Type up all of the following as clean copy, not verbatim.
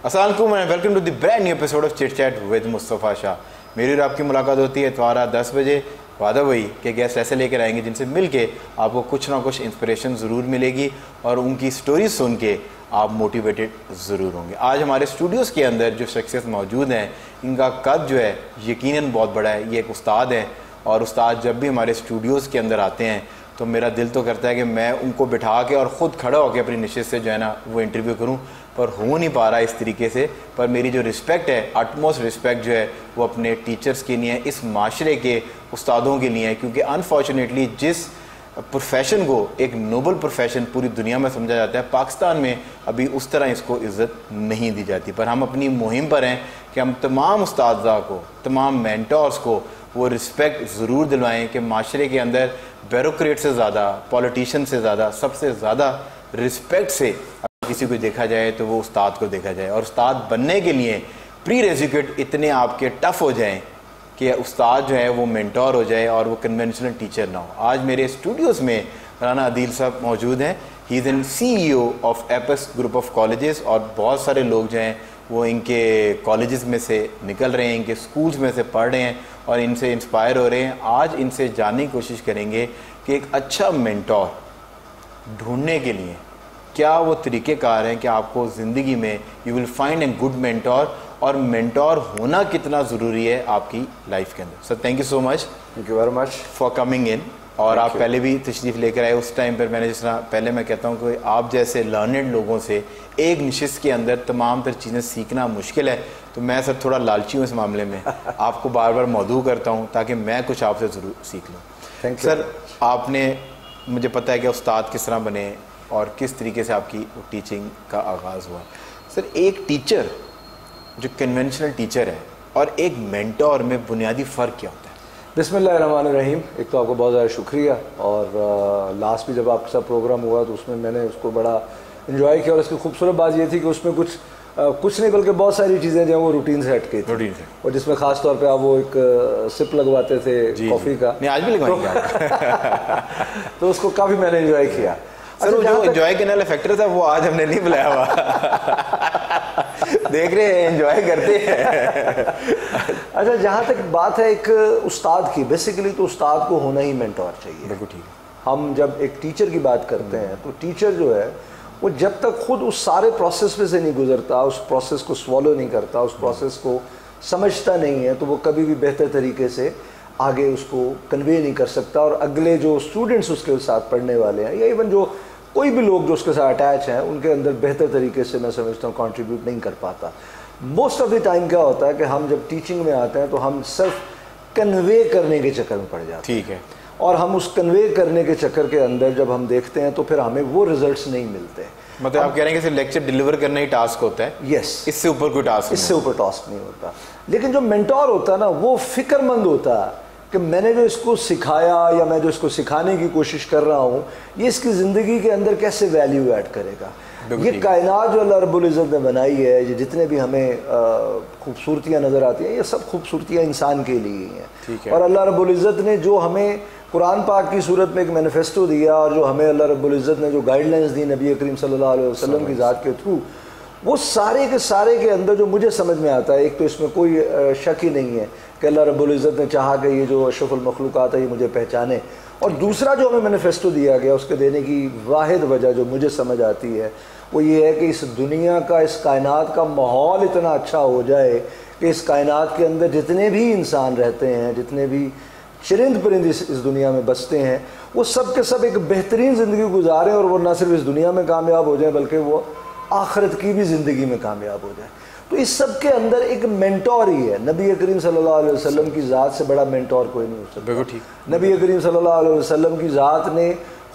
अस्सलाम वालेकुम and welcome to the brand new episode of chit chat with Mustafa Shah. मेरी और आपकी मुलाकात होती है इतवारा 10 बजे। वादा वही कि गेस्ट ऐसे लेकर आएंगे जिनसे मिल के आपको कुछ ना कुछ इंस्पिरेशन ज़रूर मिलेगी और उनकी स्टोरी सुन के आप मोटिवेटेड ज़रूर होंगे। आज हमारे स्टूडियोज़ के अंदर जो शख्सियत मौजूद हैं, इनका कद जो है यकीनन बहुत बड़ा है। ये एक उस्ताद है और उस्ताद जब भी हमारे स्टूडियोज़ के अंदर आते हैं तो मेरा दिल तो करता है कि मैं उनको बिठा के और ख़ुद खड़ा होकर अपनी नशिस्त से जो है ना वो इंटरव्यू करूं, पर हो नहीं पा रहा इस तरीके से। पर मेरी जो रिस्पेक्ट है, अटमोस्ट रिस्पेक्ट जो है वो अपने टीचर्स के लिए, इस माशरे के उस्तादों के लिए है, क्योंकि अनफॉर्चुनेटली जिस प्रोफेशन को एक नोबल प्रोफेशन पूरी दुनिया में समझा जाता है, पाकिस्तान में अभी उस तरह इसको इज़्ज़त नहीं दी जाती। पर हम अपनी मुहिम पर हैं कि हम तमाम उस्तादा को, तमाम मेंटर्स को वो रिस्पेक्ट ज़रूर दिलवाएं कि माशरे के अंदर ब्यूरोक्रेट से ज़्यादा, पॉलिटिशियन से ज़्यादा, सबसे ज़्यादा रिस्पेक्ट से किसी को देखा जाए तो वो उस्ताद को देखा जाए। और उस्ताद बनने के लिए प्री रेजुकेट इतने आपके टफ़ हो जाएं कि उस्ताद जो है वो मेंटोर हो जाए और वो कन्वेंशनल टीचर ना हो। आज मेरे स्टूडियोज़ में राना आदिल साहब मौजूद हैं। He is an CEO of apps group of colleges और बहुत सारे लोग जो हैं वो इनके कॉलेजेस में से निकल रहे हैं, इनके स्कूल्स में से पढ़ रहे हैं और इनसे इंस्पायर हो रहे हैं। आज इनसे जानने की कोशिश करेंगे कि एक अच्छा मेंटोर ढूंढने के लिए क्या वो तरीक़ेकार हैं कि आपको ज़िंदगी में you will find a good mentor, और मेंटोर होना कितना ज़रूरी है आपकी लाइफ के अंदर। Sir thank you so much, thank you very much for coming in. और आप पहले भी तशरीफ़ लेकर आए, उस टाइम पर मैंने जिस तरह पहले मैं कहता हूँ कि आप जैसे लर्नड लोगों से एक नशिस्त के अंदर तमाम तर चीज़ें सीखना मुश्किल है, तो मैं सर थोड़ा लालची हूँ इस मामले में। आपको बार बार मौदू करता हूँ ताकि मैं कुछ आपसे ज़रूर सीख लूँ। थैंक यू सर, आपने, मुझे पता है कि उस्ताद किस तरह बने और किस तरीके से आपकी टीचिंग का आगाज़ हुआ। सर, एक टीचर जो कन्वेंशनल टीचर है और एक मेंटोर में बुनियादी फ़र्क क्या होता है? बिस्मिल्लाहिर्रहमानिर्रहीम। एक तो आपको बहुत ज़्यादा शुक्रिया, और लास्ट भी जब आपका प्रोग्राम हुआ तो उसमें मैंने उसको बड़ा इन्जॉय किया। और इसकी खूबसूरत बात ये थी कि उसमें कुछ नहीं बल्कि बहुत सारी चीज़ें जो हैं वो रूटीन से हट गई थी। रूटीन से, और जिसमें ख़ास तौर पे आप वो एक सिप लगवाते थे कॉफ़ी का। नहीं, आज भी लगवाएंगे। तो उसको काफ़ी मैंने इन्जॉय किया। सर, वो जो एंजॉय करने वाला फैक्टर था वो आज हमने नहीं बुलाया हुआ। देख रहे हैं, एंजॉय करते हैं। अच्छा, जहाँ तक बात है एक उस्ताद की, बेसिकली तो उस्ताद को होना ही मेंटोर चाहिए। बिल्कुल ठीक है। हम जब एक टीचर की बात करते हैं तो टीचर जो है वो जब तक खुद उस सारे प्रोसेस में से नहीं गुजरता, उस प्रोसेस को स्वॉलो नहीं करता, उस प्रोसेस को समझता नहीं है, तो वो कभी भी बेहतर तरीके से आगे उसको कन्वे नहीं कर सकता। और अगले जो स्टूडेंट्स उसके साथ पढ़ने वाले हैं या इवन जो कोई भी लोग जो उसके साथ अटैच हैं, उनके अंदर बेहतर तरीके से मैं समझता हूँ कंट्रीब्यूट नहीं कर पाता। मोस्ट ऑफ द टाइम क्या होता है कि हम जब टीचिंग में आते हैं तो हम सिर्फ कन्वे करने के चक्कर में पड़ जाते हैं। ठीक है। और हम उस कन्वे करने के चक्कर के अंदर जब हम देखते हैं तो फिर हमें वो रिजल्ट्स नहीं मिलते। मतलब आप कह रहे हैं कि लेक्चर डिलीवर करना ही टास्क होता है? यस, इससे ऊपर कोई टास्क, इससे ऊपर टास्क नहीं होता। लेकिन जो मेंटोर होता है ना, वो फिक्रमंद होता है कि मैंने जो इसको सिखाया या मैं जो इसको सिखाने की कोशिश कर रहा हूँ, ये इसकी ज़िंदगी के अंदर कैसे वैल्यू ऐड करेगा। ये कायनात जो अल्लाह रब्बुल इज़्ज़त ने बनाई है, ये जितने भी हमें खूबसूरतियाँ नज़र आती हैं, ये सब खूबसूरतियाँ इंसान के लिए ही हैं। और अल्लाह रब्बुल इज़्ज़त ने जो हमें कुरान पाक की सूरत में एक मैनिफेस्टो दिया और जो हमें अल्लाह रब्बुल इज़्ज़त ने जो गाइडलाइंस दी नबी करीम सल्लल्लाहु अलैहि वसल्लम की ज़ात के थ्रू, वो सारे के सारे के अंदर जो मुझे समझ में आता है, एक तो इसमें कोई शक ही नहीं है कि अल्लाह रब्बुल इज़्ज़त ने चाहा कि ये जो अशरफुल मखलूक़ात है ये मुझे पहचाने। और दूसरा जो हमें मैनिफेस्टो दिया गया, उसके देने की वाहिद वजह जो मुझे समझ आती है वो ये है कि इस दुनिया का, इस कायनात का माहौल इतना अच्छा हो जाए कि इस कायनात के अंदर जितने भी इंसान रहते हैं, जितने भी चरिंद परिंद इस दुनिया में बसते हैं, वो सब के सब एक बेहतरीन ज़िंदगी गुजारें और वो न सिर्फ इस दुनिया में कामयाब हो जाए बल्कि वो आखिरत की भी ज़िंदगी में कामयाब हो जाए। तो इस सब के अंदर एक मेंटोर ही है। नबी करीम सल्लल्लाहु अलैहि वसल्लम की ज़ात से बड़ा मेंटोर कोई नहीं हो सकता। बिल्कुल ठीक। नबी करीम सल्लल्लाहु अलैहि वसल्लम की ज़ात ने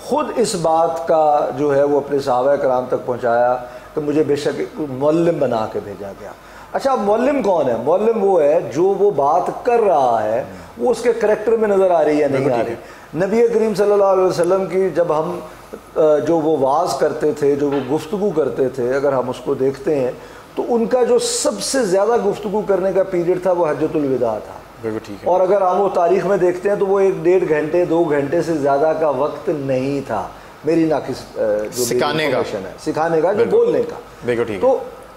खुद इस बात का जो है वो अपने सहाबा कराम तक पहुँचाया कि मुझे बेशक मुअल्लिम बना के भेजा गया। अच्छा, मुअल्लिम कौन है? मुअल्लिम वो है जो वो बात कर रहा है वो उसके करैक्टर में नज़र आ रही है, नहीं आ रही। नबी करीम सल्लल्लाहु अलैहि वसल्लम की जब हम जो वो वाज करते थे, जो वो गुफ्तगू करते थे, अगर हम उसको देखते हैं तो उनका जो सबसे ज़्यादा गुफ्तगू करने का पीरियड था वो हज्जतुल विदा था। बिल्कुल ठीक है। और अगर हम वो तारीख़ में देखते हैं तो वो 1-1.5 घंटे 2 घंटे से ज़्यादा का वक्त नहीं था मेरी नाकिस जो सिखाने का है, सिखाने का, जो बोलने का। बिल्कुल ठीक है। तो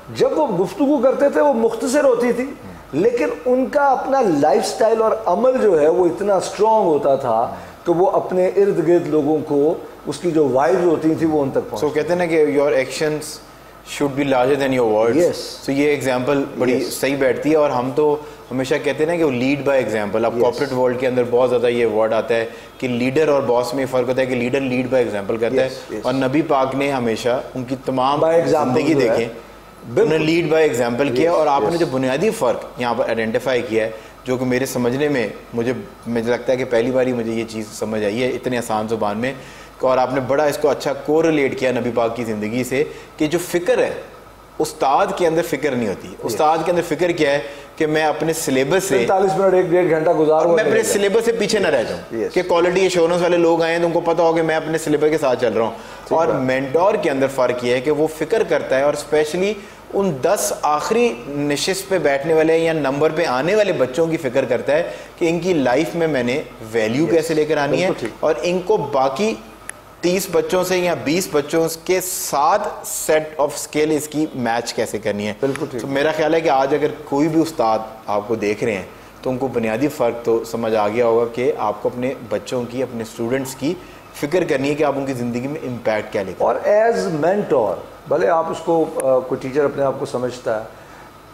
जब वो गुफ्तगू करते थे वो मुख्तसर होती थी, लेकिन उनका अपना लाइफस्टाइल और अमल जो है वो इतना स्ट्रॉन्ग होता था कि वो अपने इर्द गिर्द लोगों को उसकी जो वाइब्स होती थी वो उन तक पहुंचती। So कहते हैं ना कि your actions should be larger than your words. So ये एग्जांपल बड़ी सही बैठती है। और हम तो हमेशा कहते हैं ना कि वो लीड बाय एग्जांपल। अब कॉर्पोरेट वर्ल्ड के अंदर बहुत ज़्यादा ये वर्ड आता है कि लीडर और बॉस में फ़र्क होता है कि लीडर लीड बाय एग्जांपल करता है। और नबी पाक ने हमेशा उनकी तमाम जिंदगी देखें, उन्होंने लीड बाय एग्जांपल किया। और आपने जो बुनियादी फ़र्क यहाँ पर आइडेंटिफाई किया है, जो कि मेरे समझने में मुझे लगता है कि पहली बार ही मुझे ये चीज़ समझ आई है इतनी आसान ज़ुबान में। और आपने बड़ा इसको अच्छा कोरिलेट किया नबी पाक की ज़िंदगी से कि जो फ़िक्र है, उस्ताद के अंदर फ़िक्र नहीं होती। उस्ताद के अंदर फ़िक्र क्या है कि मैं अपने सिलेबस से 45 मिनट 1-1.5 घंटा गुजारूं, मैं अपने सिलेबस से पीछे ना रह जाऊं। कि क्वालिटी एश्योरेंस वाले लोग आए हैं तो उनको पता हो कि मैं अपने सिलेबस के साथ चल रहा हूँ। और मेंटोर के अंदर फ़र्क ये है कि वो फ़िक्र करता है और स्पेशली उन 10 आखिरी नशिस्त पे बैठने वाले या नंबर पे आने वाले बच्चों की फ़िक्र करता है कि इनकी लाइफ में मैंने वैल्यू कैसे लेकर आनी है और इनको बाकी 30 बच्चों से या 20 बच्चों के साथ सेट ऑफ स्किल इसकी मैच कैसे करनी है। तो मेरा ख्याल है कि आज अगर कोई भी उस्ताद आपको देख रहे हैं तो उनको बुनियादी फ़र्क तो समझ आ गया होगा कि आपको अपने बच्चों की, अपने स्टूडेंट्स की फ़िक्र करनी है कि आप उनकी ज़िंदगी में इम्पैक्ट क्या लेकर। और एज मेंटोर, भले आप उसको कोई टीचर अपने आप को समझता है,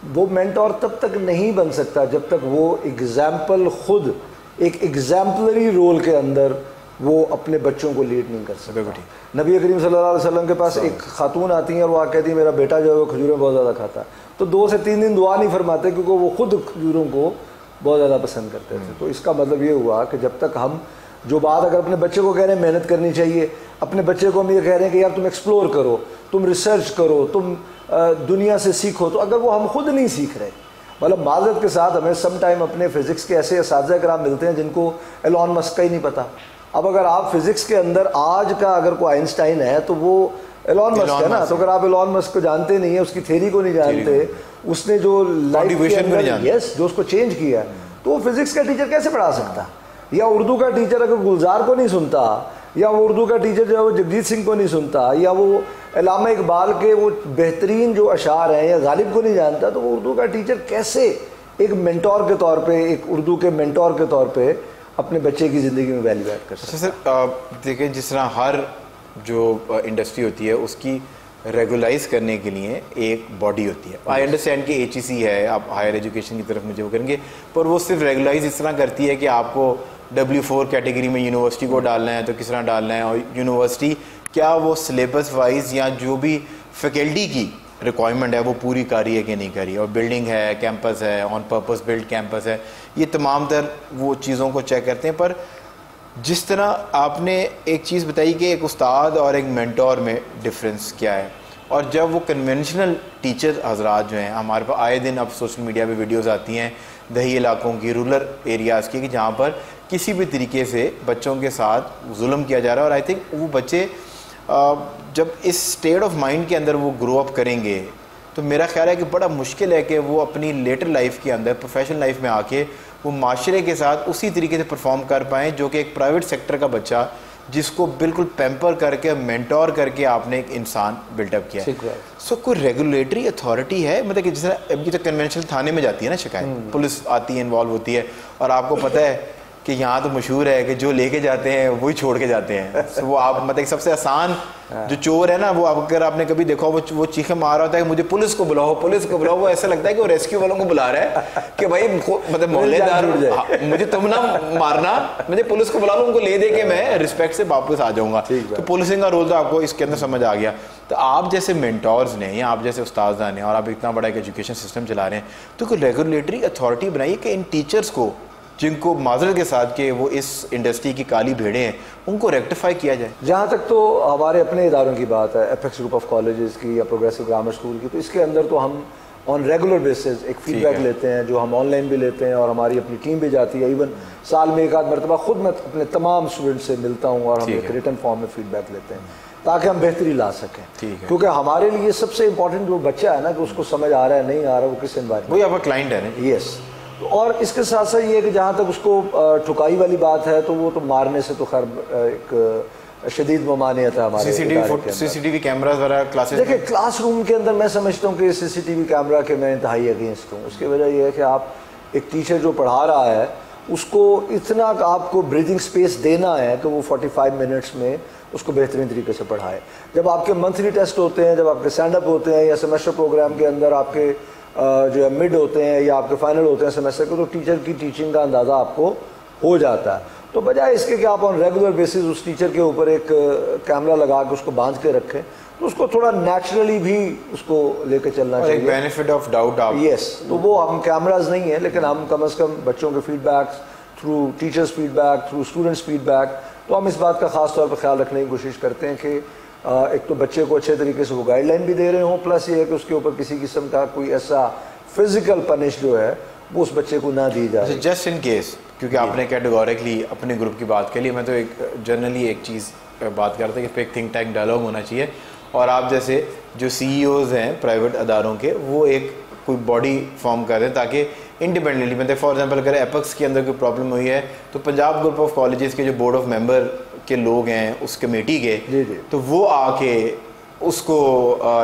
वो मेंटोर तब तक नहीं बन सकता जब तक वो एग्जाम्पल खुद एक एग्जाम्पलरी रोल के अंदर वो अपने बच्चों को लीड नहीं कर सकता। नबी करीम सल्लल्लाहु अलैहि वसल्लम के पास एक खातून आती हैं और वो कहती है मेरा बेटा जो है वो खजूरें बहुत ज़्यादा खाता है, तो 2 से 3 दिन दुआ नहीं फरमाते क्योंकि वो खुद खजूरों को बहुत ज़्यादा पसंद करते थे। तो इसका मतलब ये हुआ कि जब तक हम जो बात अगर अपने बच्चे को कह रहे हैं मेहनत करनी चाहिए, अपने बच्चे को हम ये कह रहे हैं कि यार तुम एक्सप्लोर करो, तुम रिसर्च करो, तुम दुनिया से सीखो, तो अगर वो हम खुद नहीं सीख रहे, मतलब माजरत के साथ हमें सम टाइम अपने फिज़िक्स के ऐसे असातिज़ा कराम मिलते हैं जिनको एलॉन मस्क का ही नहीं पता। अब अगर आप फिज़िक्स के अंदर आज का अगर कोई आइंस्टाइन है तो वो एलॉन मस्क है ना। तो अगर आप एलॉन मस्क को जानते नहीं है, उसकी थ्योरी को नहीं जानते, उसने जो लाइफ के अंदर जो उसको चेंज किया, तो वो फिज़िक्स का टीचर कैसे पढ़ा सकता? या उर्दू का टीचर अगर गुलजार को नहीं सुनता, या वो उर्दू का टीचर जो है वो जगजीत सिंह को नहीं सुनता, या वो अल्लामा इकबाल के वो बेहतरीन जो अशार हैं या गालिब को नहीं जानता, तो वो उर्दू का टीचर कैसे एक मेंटोर के तौर पे, एक उर्दू के मेंटोर के तौर पे अपने बच्चे की ज़िंदगी में वैल्यू ऐड कर सकते हैं? सर देखिए, जिस तरह हर जो इंडस्ट्री होती है उसकी रेगुलाइज करने के लिए एक बॉडी होती है। आई अंडरस्टैंड कि HEC है, आप हायर एजुकेशन की तरफ मुझे वो करेंगे, पर वो सिर्फ रेगुलाइज इस तरह करती है कि आपको W4 कैटेगरी में यूनिवर्सिटी को डालना है तो किस तरह डालना है, और यूनिवर्सिटी क्या वो सिलेबस वाइज या जो भी फैकल्टी की रिक्वायरमेंट है वो पूरी कर रही है कि नहीं कर रही है, और बिल्डिंग है, कैंपस है, ऑन पर्पस बिल्ड कैंपस है, ये तमाम तर वो चीज़ों को चेक करते हैं। पर जिस तरह आपने एक चीज़ बताई कि एक उस्ताद और एक मेंटोर में डिफरेंस क्या है, और जब वो कन्वेंशनल टीचर हजरात जो हैं, हमारे पास आए दिन अब सोशल मीडिया पे वीडियोस आती हैं दही इलाकों की, रूरल एरियाज़ की, कि जहाँ पर किसी भी तरीके से बच्चों के साथ जुल्म किया जा रहा है। और आई थिंक वो बच्चे जब इस स्टेट ऑफ माइंड के अंदर वो ग्रो अप करेंगे तो मेरा ख्याल है कि बड़ा मुश्किल है कि वो अपनी लेटर लाइफ के अंदर, प्रोफेशनल लाइफ में आके वो माशरे के साथ उसी तरीके से परफॉर्म कर पाएँ जो कि एक प्राइवेट सेक्टर का बच्चा जिसको बिल्कुल पैम्पर करके, मेंटोर करके आपने एक इंसान बिल्टअप किया है। सो कोई रेगुलेटरी अथॉरिटी है, मतलब कि जैसे अभी तो कन्वेंशनल थाने में जाती है ना शिकायत, पुलिस आती है, इन्वॉल्व होती है, और आपको पता है कि यहाँ तो मशहूर है कि जो लेके जाते हैं वही छोड़ के जाते हैं। so, वो आप मतलब सबसे आसान जो चोर है ना, वो अगर आपने कभी देखा वो चीखे मार रहा होता है कि मुझे पुलिस को बुलाओ, पुलिस को बुलाओ, वो ऐसा लगता है कि वो रेस्क्यू वालों को बुला रहा है कि भाई मतलब मोहल्लेदार मुझे तुम ना मारना, मुझे पुलिस को बुला लो, उनको ले दे के मैं रिस्पेक्ट से वापस आ जाऊँगा। तो पुलिसिंग का रोल तो आपको इसके अंदर समझ आ गया। तो आप जैसे मेंटोर्स ने या आप जैसे उस्ताद ने, और आप इतना बड़ा एक एजुकेशन सिस्टम चला रहे हैं, तो कोई रेगुलेटरी अथॉरिटी बनाइए कि इन टीचर्स को, जिनको माजरत के साथ के वो इस इंडस्ट्री की काली भेड़ें हैं, उनको रेक्टिफाई किया जाए। जहाँ तक तो हमारे अपने इदारों की बात है, एपेक्स ग्रुप ऑफ कॉलेजेस की या प्रोग्रेसिव ग्रामर स्कूल की, तो इसके अंदर तो हम ऑन रेगुलर बेसिस एक फीडबैक लेते हैं, जो हम ऑनलाइन भी लेते हैं और हमारी अपनी टीम भी जाती है। इवन साल में एक आध मरतबा खुद मैं अपने तमाम स्टूडेंट से मिलता हूँ और हम एक रिटन फॉर्म में फीडबैक लेते हैं ताकि हम बेहतरी ला सकें। क्योंकि हमारे लिए सबसे इंपॉर्टेंट जो बच्चा है ना, कि उसको समझ आ रहा है नहीं आ रहा, वो किस एनवायरनमेंट, वही आपका क्लाइंट है ना। यस। और इसके साथ साथ ये कि जहाँ तक उसको ठुकाई वाली बात है, तो वो तो मारने से तो खैर एक शदीद ममानियत है हमारे सीसीटीवी कैमरास वगैरह क्लासेस। देखिए क्लासरूम के अंदर मैं समझता हूँ कि सीसीटीवी कैमरा के मैं इंतहाई अगेंस्ट हूँ। उसकी वजह यह है कि आप एक टीचर जो पढ़ा रहा है उसको इतना आपको ब्रीदिंग स्पेस देना है कि वो 45 मिनट्स में उसको बेहतरीन तरीके से पढ़ाए। जब आपके मंथली टेस्ट होते हैं, जब आपके स्टैंड अप होते हैं या सेमेस्टर प्रोग्राम के अंदर आपके जो है मिड होते हैं या आपके फाइनल होते हैं सेमेस्टर के, तो टीचर की टीचिंग का अंदाज़ा आपको हो जाता है। तो बजाय इसके कि आप ऑन रेगुलर बेसिस उस टीचर के ऊपर एक कैमरा लगा के उसको बांध के रखें, तो उसको थोड़ा नेचुरली भी उसको लेके चलना चाहिए। बेनिफिट ऑफ डाउट आप यस, तो वो हम कैमराज नहीं है, लेकिन हम कम से कम बच्चों के feedback through teachers feedback through students feedback, तो हम इस बात का ख़ास तौर पर ख्याल रखने की कोशिश करते हैं कि एक तो बच्चे को अच्छे तरीके से वो गाइडलाइन भी दे रहे हों, प्लस ये है कि उसके ऊपर किसी किस्म का कोई ऐसा फिजिकल पनिश जो है वो उस बच्चे को ना दी जाए। जस्ट इन केस, क्योंकि आपने कैटेगोरिकली अपने ग्रुप की बात के लिए, मैं तो एक जनरली एक चीज़ बात करता हूँ कि एक थिंक टैंक डायलॉग होना चाहिए, और आप जैसे जो CEOs हैं प्राइवेट अदारों के, वो एक कोई बॉडी फॉर्म कर दें ताकि इंडिपेंडेंटली, मतलब फॉर एग्जांपल अगर एपेक्स के अंदर कोई प्रॉब्लम हुई है तो पंजाब ग्रुप ऑफ कॉलेजेस के जो बोर्ड ऑफ मेंबर के लोग हैं उस कमेटी के, तो वो आके उसको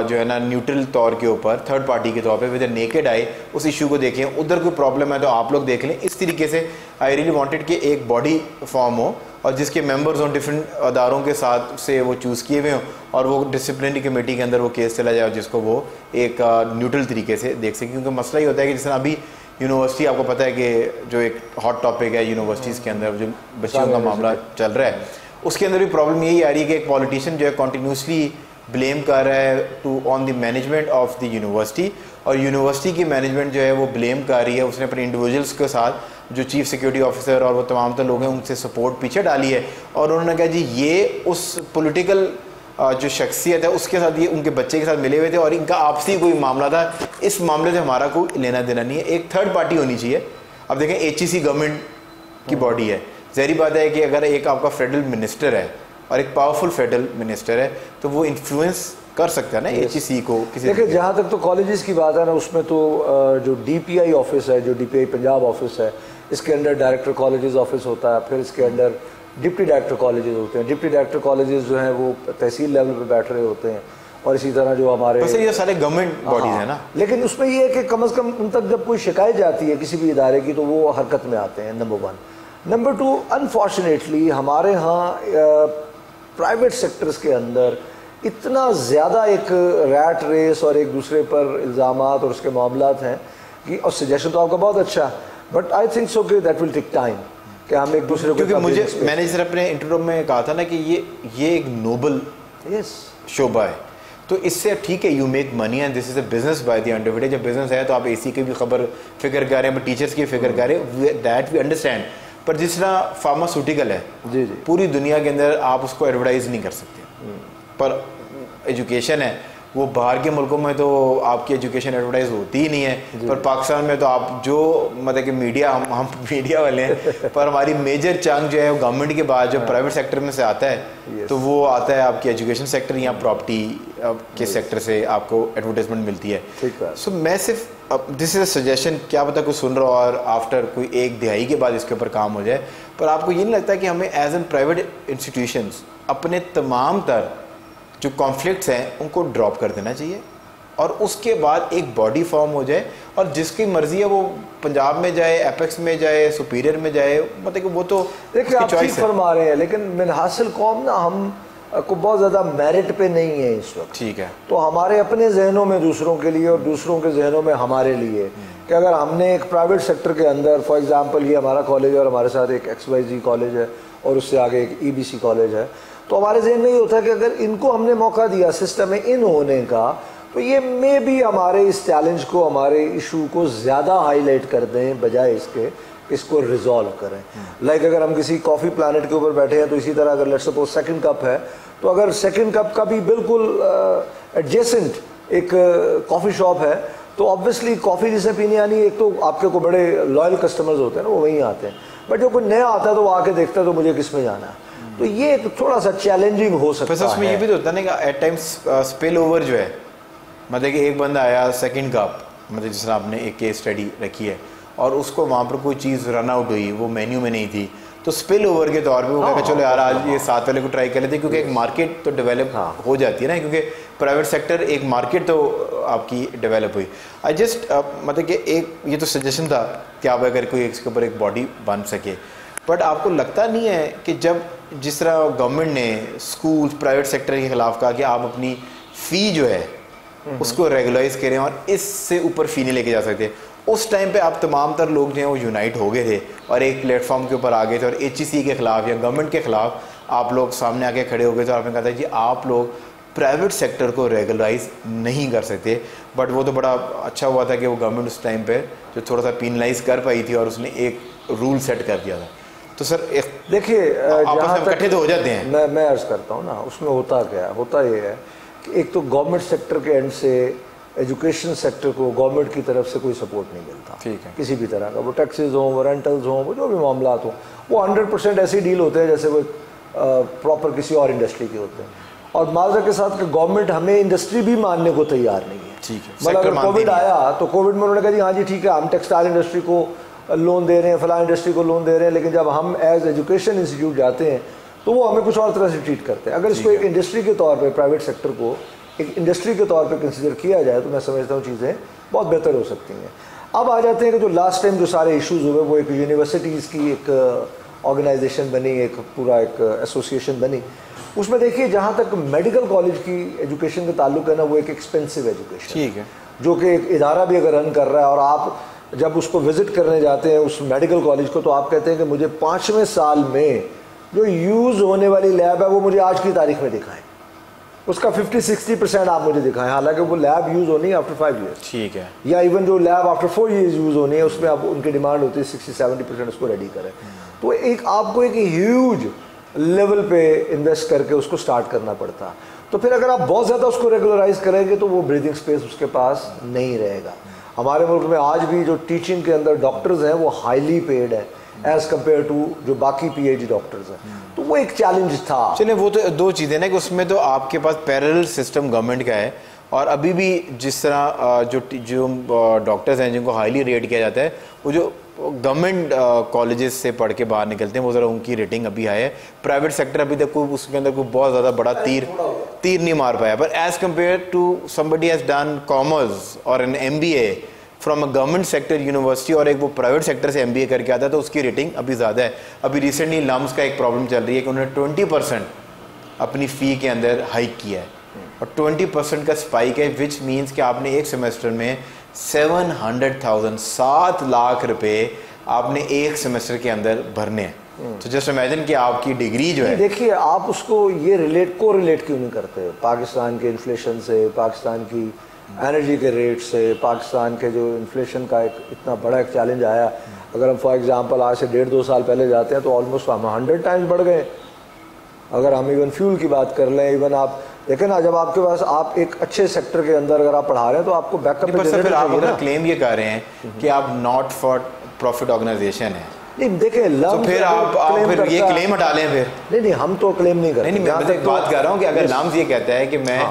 जो है ना न्यूट्रल तौर के ऊपर थर्ड पार्टी के तौर पे विद नेकेड आई उस इशू को देखें। उधर कोई प्रॉब्लम है तो आप लोग देख लें। इस तरीके से आई रियली वांटेड कि एक बॉडी फॉर्म हो और जिसके मेंबर्स हों डिफरेंट अदारों के साथ से वो चूज़ किए हुए हों, और वो डिसिप्लिनरी कमेटी के अंदर वो केस चला जाए जिसको वो एक न्यूट्रल तरीके से देख सके। क्योंकि मसला ही होता है कि जिस अभी यूनिवर्सिटी, आपको पता है कि जो एक हॉट टॉपिक है यूनिवर्सिटीज़ के अंदर जो बच्चियों का मामला चल रहा है, उसके अंदर भी प्रॉब्लम यही आ रही है कि एक पॉलिटिशियन जो है कॉन्टीन्यूसली ब्लेम कर रहा है to on the management of the university, और यूनिवर्सिटी की मैनेजमेंट जो है वो ब्लेम कर रही है, उसने अपने इंडिविजुअल्स के साथ जो चीफ सिक्योरिटी ऑफिसर और वो तमाम तो लोग हैं उनसे सपोर्ट पीछे डाली है, और उन्होंने कहा जी ये उस पॉलिटिकल जो शख्सियत है उसके साथ, ये उनके बच्चे के साथ मिले हुए थे और इनका आपसी कोई मामला था, इस मामले से हमारा कोई लेना देना नहीं है, एक थर्ड पार्टी होनी चाहिए। अब देखें HEC गवर्नमेंट की बॉडी है, ज़ाहिर बात है कि अगर एक आपका फेडरल मिनिस्टर है और एक पावरफुल फेडरल मिनिस्टर है तो वो इन्फ्लुएंस कर सकता है ना HEC को किसी। देखिए जहाँ तक तो कॉलेजेस की बात है ना, उसमें तो जो DPI ऑफिस है, जो DPI पंजाब ऑफिस है, इसके अंडर डायरेक्टर कॉलेजेस ऑफिस होता है, फिर इसके अंदर डिप्टी डायरेक्टर कॉलेजेस होते हैं। डिप्टी डायरेक्टर कॉलेजेस जो हैं वो तहसील लेवल पे बैठ रहे होते हैं, और इसी तरह जो हमारे ये सारे गवर्नमेंट बॉडीज हैं ना। लेकिन उसमें ये है कि कम से कम उन तक जब कोई शिकायत जाती है किसी भी इदारे की तो वो हरकत में आते हैं, नंबर 1। नंबर 2, अनफॉर्चुनेटली हमारे यहाँ प्राइवेट सेक्टर्स के अंदर इतना ज़्यादा एक रैट रेस और एक दूसरे पर इल्ज़ामात और उसके मामलात हैं कि, और सजेशन तो आपका बहुत अच्छा, बट आई थिंक सो कि दैट विल टेक टाइम कि हम एक दूसरे को, क्योंकि मैंने सर अपने इंटरव्यू में कहा था ना कि ये एक नोबल शोबा है, तो इससे ठीक है you make money and this is a business by the end of it. जब बिजनेस है तो आप AC की भी खबर फिक्र कर रहे हैं, टीचर्स की फिक्र कर रहे हैं, दैट वी अंडरस्टैंड। पर जिस तरह फार्मास्यूटिकल है जी, पूरी दुनिया के अंदर आप उसको एडवर्टाइज नहीं कर सकते, पर एजुकेशन है वो बाहर के मुल्कों में तो आपकी एजुकेशन एडवर्टाइज होती ही नहीं है, पर पाकिस्तान में तो आप जो मतलब कि मीडिया, हम मीडिया वाले हैं, पर हमारी मेजर चंक जो है वो गवर्नमेंट के बाद जो प्राइवेट सेक्टर में से आता है, तो वो आता है आपकी एजुकेशन सेक्टर या प्रॉपर्टी के सेक्टर से आपको एडवर्टाइजमेंट मिलती है। सो मैं सिर्फ दिस इज अ सजेशन, क्या पता कोई सुन रहा हो और आफ्टर कोई एक दिहाई के बाद इसके ऊपर काम हो जाए, पर आपको ये नहीं लगता कि हमें एज एन प्राइवेट इंस्टीट्यूशंस अपने तमाम तर जो कॉन्फ्लिक्ट्स हैं उनको ड्रॉप कर देना चाहिए और उसके बाद एक बॉडी फॉर्म हो जाए, और जिसकी मर्जी है वो पंजाब में जाए, एपेक्स में जाए, सुपीरियर में जाए, मतलब कि वो तो देखिए आप ठीक फरमा रहे हैं, लेकिन मिनहासिल कौम ना हम को बहुत ज़्यादा मेरिट पे नहीं है इस वक्त। ठीक है, तो हमारे अपने जहनों में दूसरों के लिए और दूसरों के जहनों में हमारे लिए कि अगर हमने एक प्राइवेट सेक्टर के अंदर, फॉर एग्जांपल ये हमारा कॉलेज है और हमारे साथ एक XYZ कॉलेज है और उससे आगे एक EBC कॉलेज है, तो हमारे जहन में ये होता है कि अगर इनको हमने मौका दिया सिस्टम में इन होने का, तो ये मे भी हमारे इस चैलेंज को, हमारे इशू को ज़्यादा हाईलाइट कर दें बजाय इसके इसको रिजॉल्व करें। लाइक अगर हम किसी कॉफ़ी प्लानट के ऊपर बैठे हैं, तो इसी तरह अगर लेट्स सपोज सेकंड कप है, तो अगर सेकंड कप का भी बिल्कुल एडजेसेंट एक कॉफ़ी शॉप है, तो ऑब्वियसली कॉफ़ी जिसे पीनी आनी, एक तो आपके को बड़े लॉयल कस्टमर्स होते हैं ना, वो वहीं आते हैं, बट जो कोई नया आता है तो वो आके देखता है तो मुझे किस में जाना है, तो ये एक थोड़ा सा चैलेंजिंग हो सकता है। उसमें ये भी तो होता है ना कि एट टाइम्स स्पिल ओवर जो है, मतलब कि एक बंदा आया सेकंड कप, मतलब जिसने आपने एक केस स्टडी रखी है और उसको वहाँ पर कोई चीज़ रन आउट हुई, वो मेन्यू में नहीं थी, तो स्पिल ओवर के तौर पे वो कहता चलो यार आज ये साथ वाले को ट्राई कर लेते हैं, क्योंकि एक मार्केट तो डेवलप हो जाती है ना, क्योंकि प्राइवेट सेक्टर एक मार्केट तो आपकी डेवलप हुई। आई जस्ट मतलब कि एक ये तो सजेशन था कि आप अगर कोई इसके ऊपर एक बॉडी बन सके, बट आपको लगता नहीं है कि जब जिस तरह गवर्नमेंट ने स्कूल प्राइवेट सेक्टर के खिलाफ कहा कि आप अपनी फ़ी जो है उसको रेगुलाइज करें और इससे ऊपर फ़ी नहीं लेके जा सकते, उस टाइम पे आप तमाम तर लोग जो हैं वो यूनाइट हो गए थे और एक प्लेटफॉर्म के ऊपर आ गए थे और HEC के ख़िलाफ़ या गवर्नमेंट के ख़िलाफ़ आप लोग सामने आके खड़े हो गए थे और आपने कहा था जी आप लोग प्राइवेट सेक्टर को रेगुलाइज नहीं कर सकते। बट वो तो बड़ा अच्छा हुआ था कि वो गवर्नमेंट उस टाइम पे जो थोड़ा सा पिनलाइज कर पाई थी और उसने एक रूल सेट कर दिया था। तो सर देखिए आपस में इकट्ठे तो हो जाते हैं। मैं अर्ज़ करता हूँ ना, उसमें होता क्या है, होता ये है कि एक तो गवर्नमेंट सेक्टर के एंड से एजुकेशन सेक्टर को गवर्नमेंट की तरफ से कोई सपोर्ट नहीं मिलता, ठीक है, किसी भी तरह का, वो टैक्सेस हों, वो रेंटल्स हों, वो जो भी मामला हों, वो 100% ऐसे डील होते हैं जैसे वो प्रॉपर किसी और इंडस्ट्री के होते हैं। और माजरा के साथ कि गवर्नमेंट हमें इंडस्ट्री भी मानने को तैयार नहीं है। ठीक है, मतलब अगर कोविड आया तो कोविड में उन्होंने कहा जी हाँ जी ठीक है हम टेक्सटाइल इंडस्ट्री को लोन दे रहे हैं, फलां इंडस्ट्री को लोन दे रहे हैं, लेकिन जब हम एज एजुकेशन इंस्टीट्यूट जाते हैं तो वो हमें कुछ और तरह से ट्रीट करते हैं। अगर इसको एक इंडस्ट्री के तौर पे, प्राइवेट सेक्टर को एक इंडस्ट्री के तौर पे कंसीडर किया जाए तो मैं समझता हूँ चीज़ें बहुत बेहतर हो सकती हैं। अब आ जाते हैं कि जो लास्ट टाइम जो सारे इश्यूज़ हुए वो एक यूनिवर्सिटीज़ की एक ऑर्गेनाइजेशन बनी, एक पूरा एक एसोसिएशन बनी। उसमें देखिए जहाँ तक मेडिकल कॉलेज की एजुकेशन का ताल्लुक है ना, वो एक एक्सपेंसिव एजुकेशन, ठीक है, जो कि एक इदारा भी अगर रन कर रहा है और आप जब उसको विज़िट करने जाते हैं उस मेडिकल कॉलेज को तो आप कहते हैं कि मुझे 5वें साल में जो यूज़ होने वाली लैब है वो मुझे आज की तारीख में दिखाएं, उसका 50-60% आप मुझे दिखाएं, हालांकि वो लैब यूज़ होनी है आफ्टर 5 ईयर्स, ठीक है, या इवन जो लैब आफ्टर 4 ईयर्स यूज़ होनी है उसमें आप उनकी डिमांड होती है 60-70% उसको रेडी करें। तो एक आपको एक ह्यूज लेवल पे इन्वेस्ट करके उसको स्टार्ट करना पड़ता। तो फिर अगर आप बहुत ज़्यादा उसको रेगुलराइज करेंगे तो वो ब्रीदिंग स्पेस उसके पास नहीं रहेगा। हमारे मुल्क में आज भी जो टीचिंग के अंदर डॉक्टर्स हैं वो हाईली पेड है एज़ कम्पेयर टू जो बाकी PhD डॉक्टर्स हैं, तो वो एक चैलेंज था। चलिए वो तो दो चीज़ें ना कि उसमें तो आपके पास पैरेलल सिस्टम गवर्नमेंट का है और अभी भी जिस तरह जो डॉक्टर्स हैं जिनको हाईली रेट किया जाता है वो जो गवर्नमेंट कॉलेजेस से पढ़ के बाहर निकलते हैं वो ज़रा उनकी रेटिंग अभी हाई है। प्राइवेट सेक्टर अभी तक कोई उसके अंदर कोई बहुत ज़्यादा बड़ा तीर नहीं मार पाया, पर as compare to somebody has done commerce और an MBA from a government sector university और एक वो प्राइवेट सेक्टर से MBA करके आता है तो उसकी रेटिंग अभी ज़्यादा है। अभी रिसेंटली लम्स का एक प्रॉब्लम चल रही है कि उन्होंने 20% अपनी फ़ी के अंदर हाइक किया है और 20% का स्पाइक है, विच मीन्स कि आपने एक सेमेस्टर में 700,000 7 लाख रुपए आपने एक सेमेस्टर के अंदर भरने हैं। तो जस्ट इमेजिन कि आपकी डिग्री जो है, देखिए आप उसको ये रिलेट क्यों नहीं करते पाकिस्तान के इन्फ्लेशन से, पाकिस्तान की एनर्जी के रेट से, पाकिस्तान के जो इन्फ्लेशन का एक इतना बड़ा एक चैलेंज आया। अगर हम फॉर एग्जांपल आज से 1.5-2 साल पहले जाते हैं तो ऑलमोस्ट हम 100 टाइम्स बढ़ गए। अगर हम इवन फ्यूल की बात कर लें, इवन आप देखें ना, जब आपके पास आप एक अच्छे सेक्टर के अंदर अगर आप पढ़ा रहे हैं तो आपको बैकअप पे फिर आप अगर क्लेम ये कर रहे हैं कि आप नॉट फॉर प्रॉफिट ऑर्गेनाइजेशन है, नहीं देखे तो फिर आप फिर ये क्लेम हटा लें फिर। नहीं हम तो क्लेम नहीं करते। नहीं मैं बात कर रहा हूँ कि अगर लम्स ये कहता है कि मैं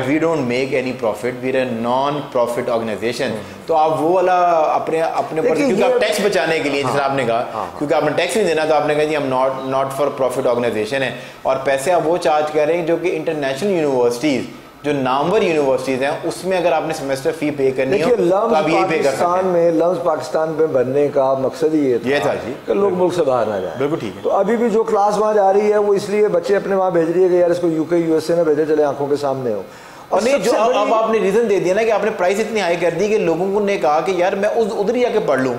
we don't make any profit, we are non profit organisation, तो आप वो वाला अपने पर, क्योंकि आप टैक्स बचाने के लिए, जैसे आपने कहा, क्योंकि आपने टैक्स नहीं देना तो आपने कहा जी हम नॉट फॉर प्रॉफिट ऑर्गेनाइजेशन है और पैसे आप वो चार्ज कर रहे हैं जो कि इंटरनेशनल यूनिवर्सिटीज़ जो नामवर यूनिवर्सिटीज़ हैं उसमें अगर आपने सेमेस्टर फी पे करनी हो तो आप यही पे कर सकते हैं। लम्स पाकिस्तान में बनने का मकसद ही ये था जी कि लोग मुल्क से बाहर ना जाए। बिल्कुल ठीक है। तो अभी भी जो क्लास वहाँ जा रही है वो इसलिए बच्चे अपने वहाँ भेज रही है कि यार इसको UK USA में भेजे, चले आंखों के सामने हो। और नहीं जो अब आपने रीजन दे दिया ना कि आपने प्राइस इतनी हाई कर दी कि लोगों को ने कहा कि यार मैं उधर ही जाके पढ़ लूँ,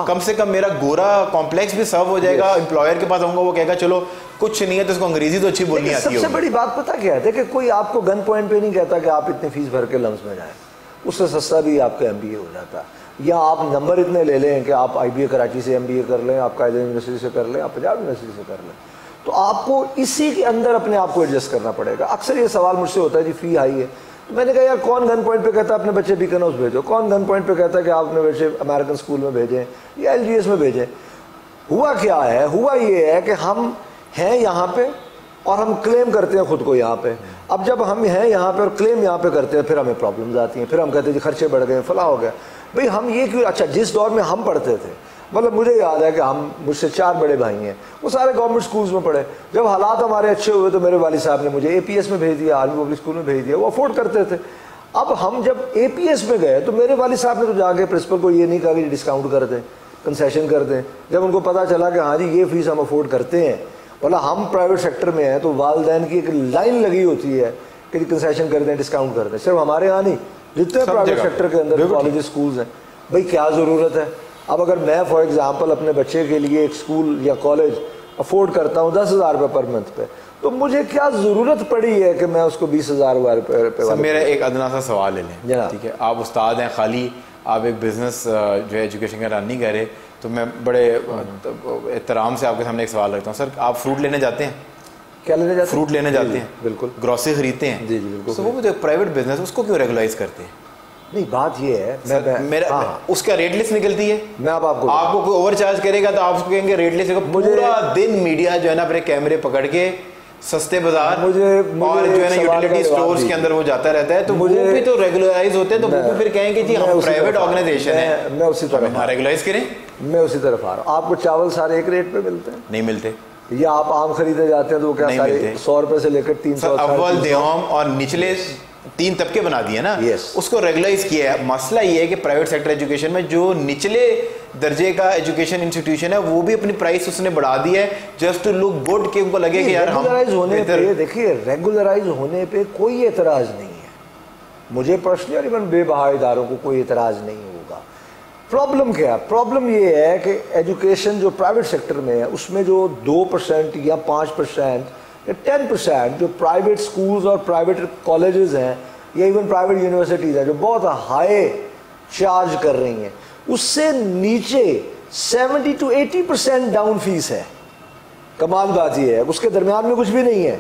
कम से कम मेरा गोरा कॉम्प्लेक्स भी सर्व हो जाएगा, एम्प्लॉयर के पास आऊंगा वो कहेगा चलो कुछ नहीं है तो उसको अंग्रेजी तो अच्छी बोलनी आती है। सबसे बड़ी बात पता क्या है, देखिए कोई आपको गन पॉइंट पे नहीं कहता कि आप इतनी फीस भर के लम्स में जाएं, उससे सस्ता भी आपका MBA हो जाता है। या आप नंबर इतने ले लें कि आप IBA कराची से MBA कर लें, आप कायदे यूनिवर्सिटी से कर लें, आप पंजाब यूनिवर्सिटी से कर लें, तो आपको इसी के अंदर अपने आप को एडजस्ट करना पड़ेगा। अक्सर ये सवाल मुझसे होता है जी फ़ी हाई है, तो मैंने कहा यार कौन गन पॉइंट पे कहता है अपने बच्चे बीकनौज भेजो, कौन गन पॉइंट पे कहता है कि आप अपने बच्चे अमेरिकन स्कूल में भेजें या LGS में भेजें। हुआ क्या है, हुआ ये है कि हम हैं यहाँ पे और हम क्लेम करते हैं खुद को यहाँ पे। अब जब हम हैं यहाँ पे और क्लेम यहाँ पे करते हैं फिर हमें प्रॉब्लम्स आती हैं, फिर हम कहते हैं जी खर्चे बढ़ गए, फला हो गया। भाई हम ये क्यों, अच्छा जिस दौर में हम पढ़ते थे मतलब मुझे याद है कि हम मुझसे 4 बड़े भाई हैं, वो सारे गवर्नमेंट स्कूल्स में पढ़े। जब हालात हमारे अच्छे हुए तो मेरे वालिद साहब ने मुझे APS में भेज दिया, आर्मी पब्लिक स्कूल में भेज दिया, वो अफोर्ड करते थे। अब हम जब APS में गए तो मेरे वालिद साहब ने तो जाके प्रिंसिपल को ये नहीं कहा कि डिस्काउंट कर दें, कंसेशन कर दें। जब उनको पता चला कि हाँ जी ये फीस हम अफोर्ड करते हैं, बोला हम प्राइवेट सेक्टर में हैं, तो वालिदैन की एक लाइन लगी होती है कि कंसेशन कर दें, डिस्काउंट कर दें। सिर्फ हमारे यहाँ नहीं, जितने प्राइवेट सेक्टर के अंदर कॉलेज स्कूल्स हैं, भाई क्या ज़रूरत है। अब अगर मैं फॉर एग्जांपल अपने बच्चे के लिए एक स्कूल या कॉलेज अफोर्ड करता हूँ 10,000 रुपये पर मंथ पे, तो मुझे क्या ज़रूरत पड़ी है कि मैं उसको 20,000 रुपये। मेरा एक अदना सा सवाल ले लें, ठीक है, आप उस्ताद हैं, खाली आप एक बिज़नेस जो है एजुकेशन का रन नहीं कर रहे, तो मैं बड़े एहतराम से आपके सामने एक सवाल रखता हूँ। सर, आप फ्रूट लेने जाते हैं? क्या लेने जाते हैं? फ्रूट लेने जाते हैं, बिल्कुल। ग्रॉसरी खरीदते हैं? जी बिल्कुल। तो वो जो प्राइवेट बिजनेस उसको क्यों रेगुलाइज करते हैं? नहीं, बात ये है मेरा उसका रेट लिस्ट निकलती है। मैं आपको कोई ओवर चार्ज करेगा तो आप उसको कहेंगे रेट लिस्ट। पूरा दिन मीडिया जो है ना अपने कैमरे पकड़ के सस्ते बाजार और जो है ना यूटिलिटी स्टोर्स के अंदर वो जाता रहता है, तो वो भी तो रेगुलराइज होते हैं, तो वो भी फिर कहेंगे जी हम प्राइवेट ऑर्गेनाइजेशन है, मैं उसी तरफ रेगुलाइज करें। मैं उसी तरफ आ रहा हूँ। आपको चावल सारे एक रेट पे मिलते हैं? नहीं मिलते। या आप आम खरीदे जाते हैं तो क्या सारे 100 रुपए से लेकर 300? अव्वल देहम और निचले 3 तबके बना दिए ना, उसको रेगुलाइज किया है। मसला ये है कि प्राइवेट सेक्टर एजुकेशन में जो निचले दर्जे का एजुकेशन इंस्टीट्यूशन है वो भी अपनी प्राइस उसने बढ़ा दी है जस्ट टू लुक गुड, कि उनको लगे कि यार हम रेगुलराइज होने पे, देखिए रेगुलराइज होने पे कोई एतराज नहीं है मुझे पर्सनली, और इवन बेबहा इदारों को कोई एतराज नहीं होगा। प्रॉब्लम क्या है? प्रॉब्लम ये है कि एजुकेशन जो प्राइवेट सेक्टर में है उसमें जो 2% या 5% या 10% जो प्राइवेट स्कूल्स और प्राइवेट कॉलेजेस हैं या इवन प्राइवेट यूनिवर्सिटीज़ हैं जो बहुत हाई चार्ज कर रही हैं, उससे नीचे 70 to 80% डाउन फीस है। कमाल बात ये है, उसके दरमियान में कुछ भी नहीं है।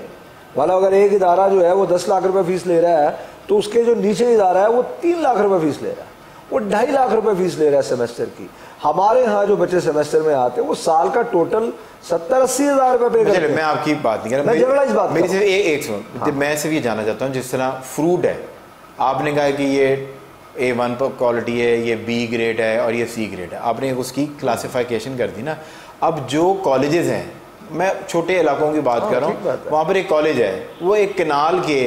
वाला अगर एक इदारा जो है वो 10 लाख रुपए फीस ले रहा है, तो उसके जो नीचे इदारा है वो 3 लाख रुपए फीस ले रहा है, वो 2.5 लाख रुपए फीस ले रहा है सेमेस्टर की। हमारे यहाँ जो बच्चे सेमेस्टर में आते हैं वो साल का टोटल 70-80 हज़ार रुपए पे करते हैं। मैं आपकी बात नहीं कर रहा, मेरी सिर्फ एक सुन, मैं सिर्फ ये जानना चाहता हूँ, जिस तरह फ्रूट है, आपने कहा कि ये A1 क्वालिटी है, ये B ग्रेड है और ये C ग्रेड है, आपने उसकी क्लासिफिकेशन कर दी ना। अब जो कॉलेजेस हैं, मैं छोटे इलाकों की बात कर रहा हूँ, वहाँ पर एक कॉलेज है, वो एक कैनाल के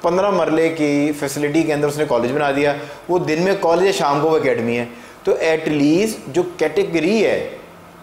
15 मरले की फैसिलिटी के अंदर उसने कॉलेज बना दिया। वो दिन में कॉलेज है, शाम को वो एकेडमी है। तो एटलीस्ट जो कैटेगरी है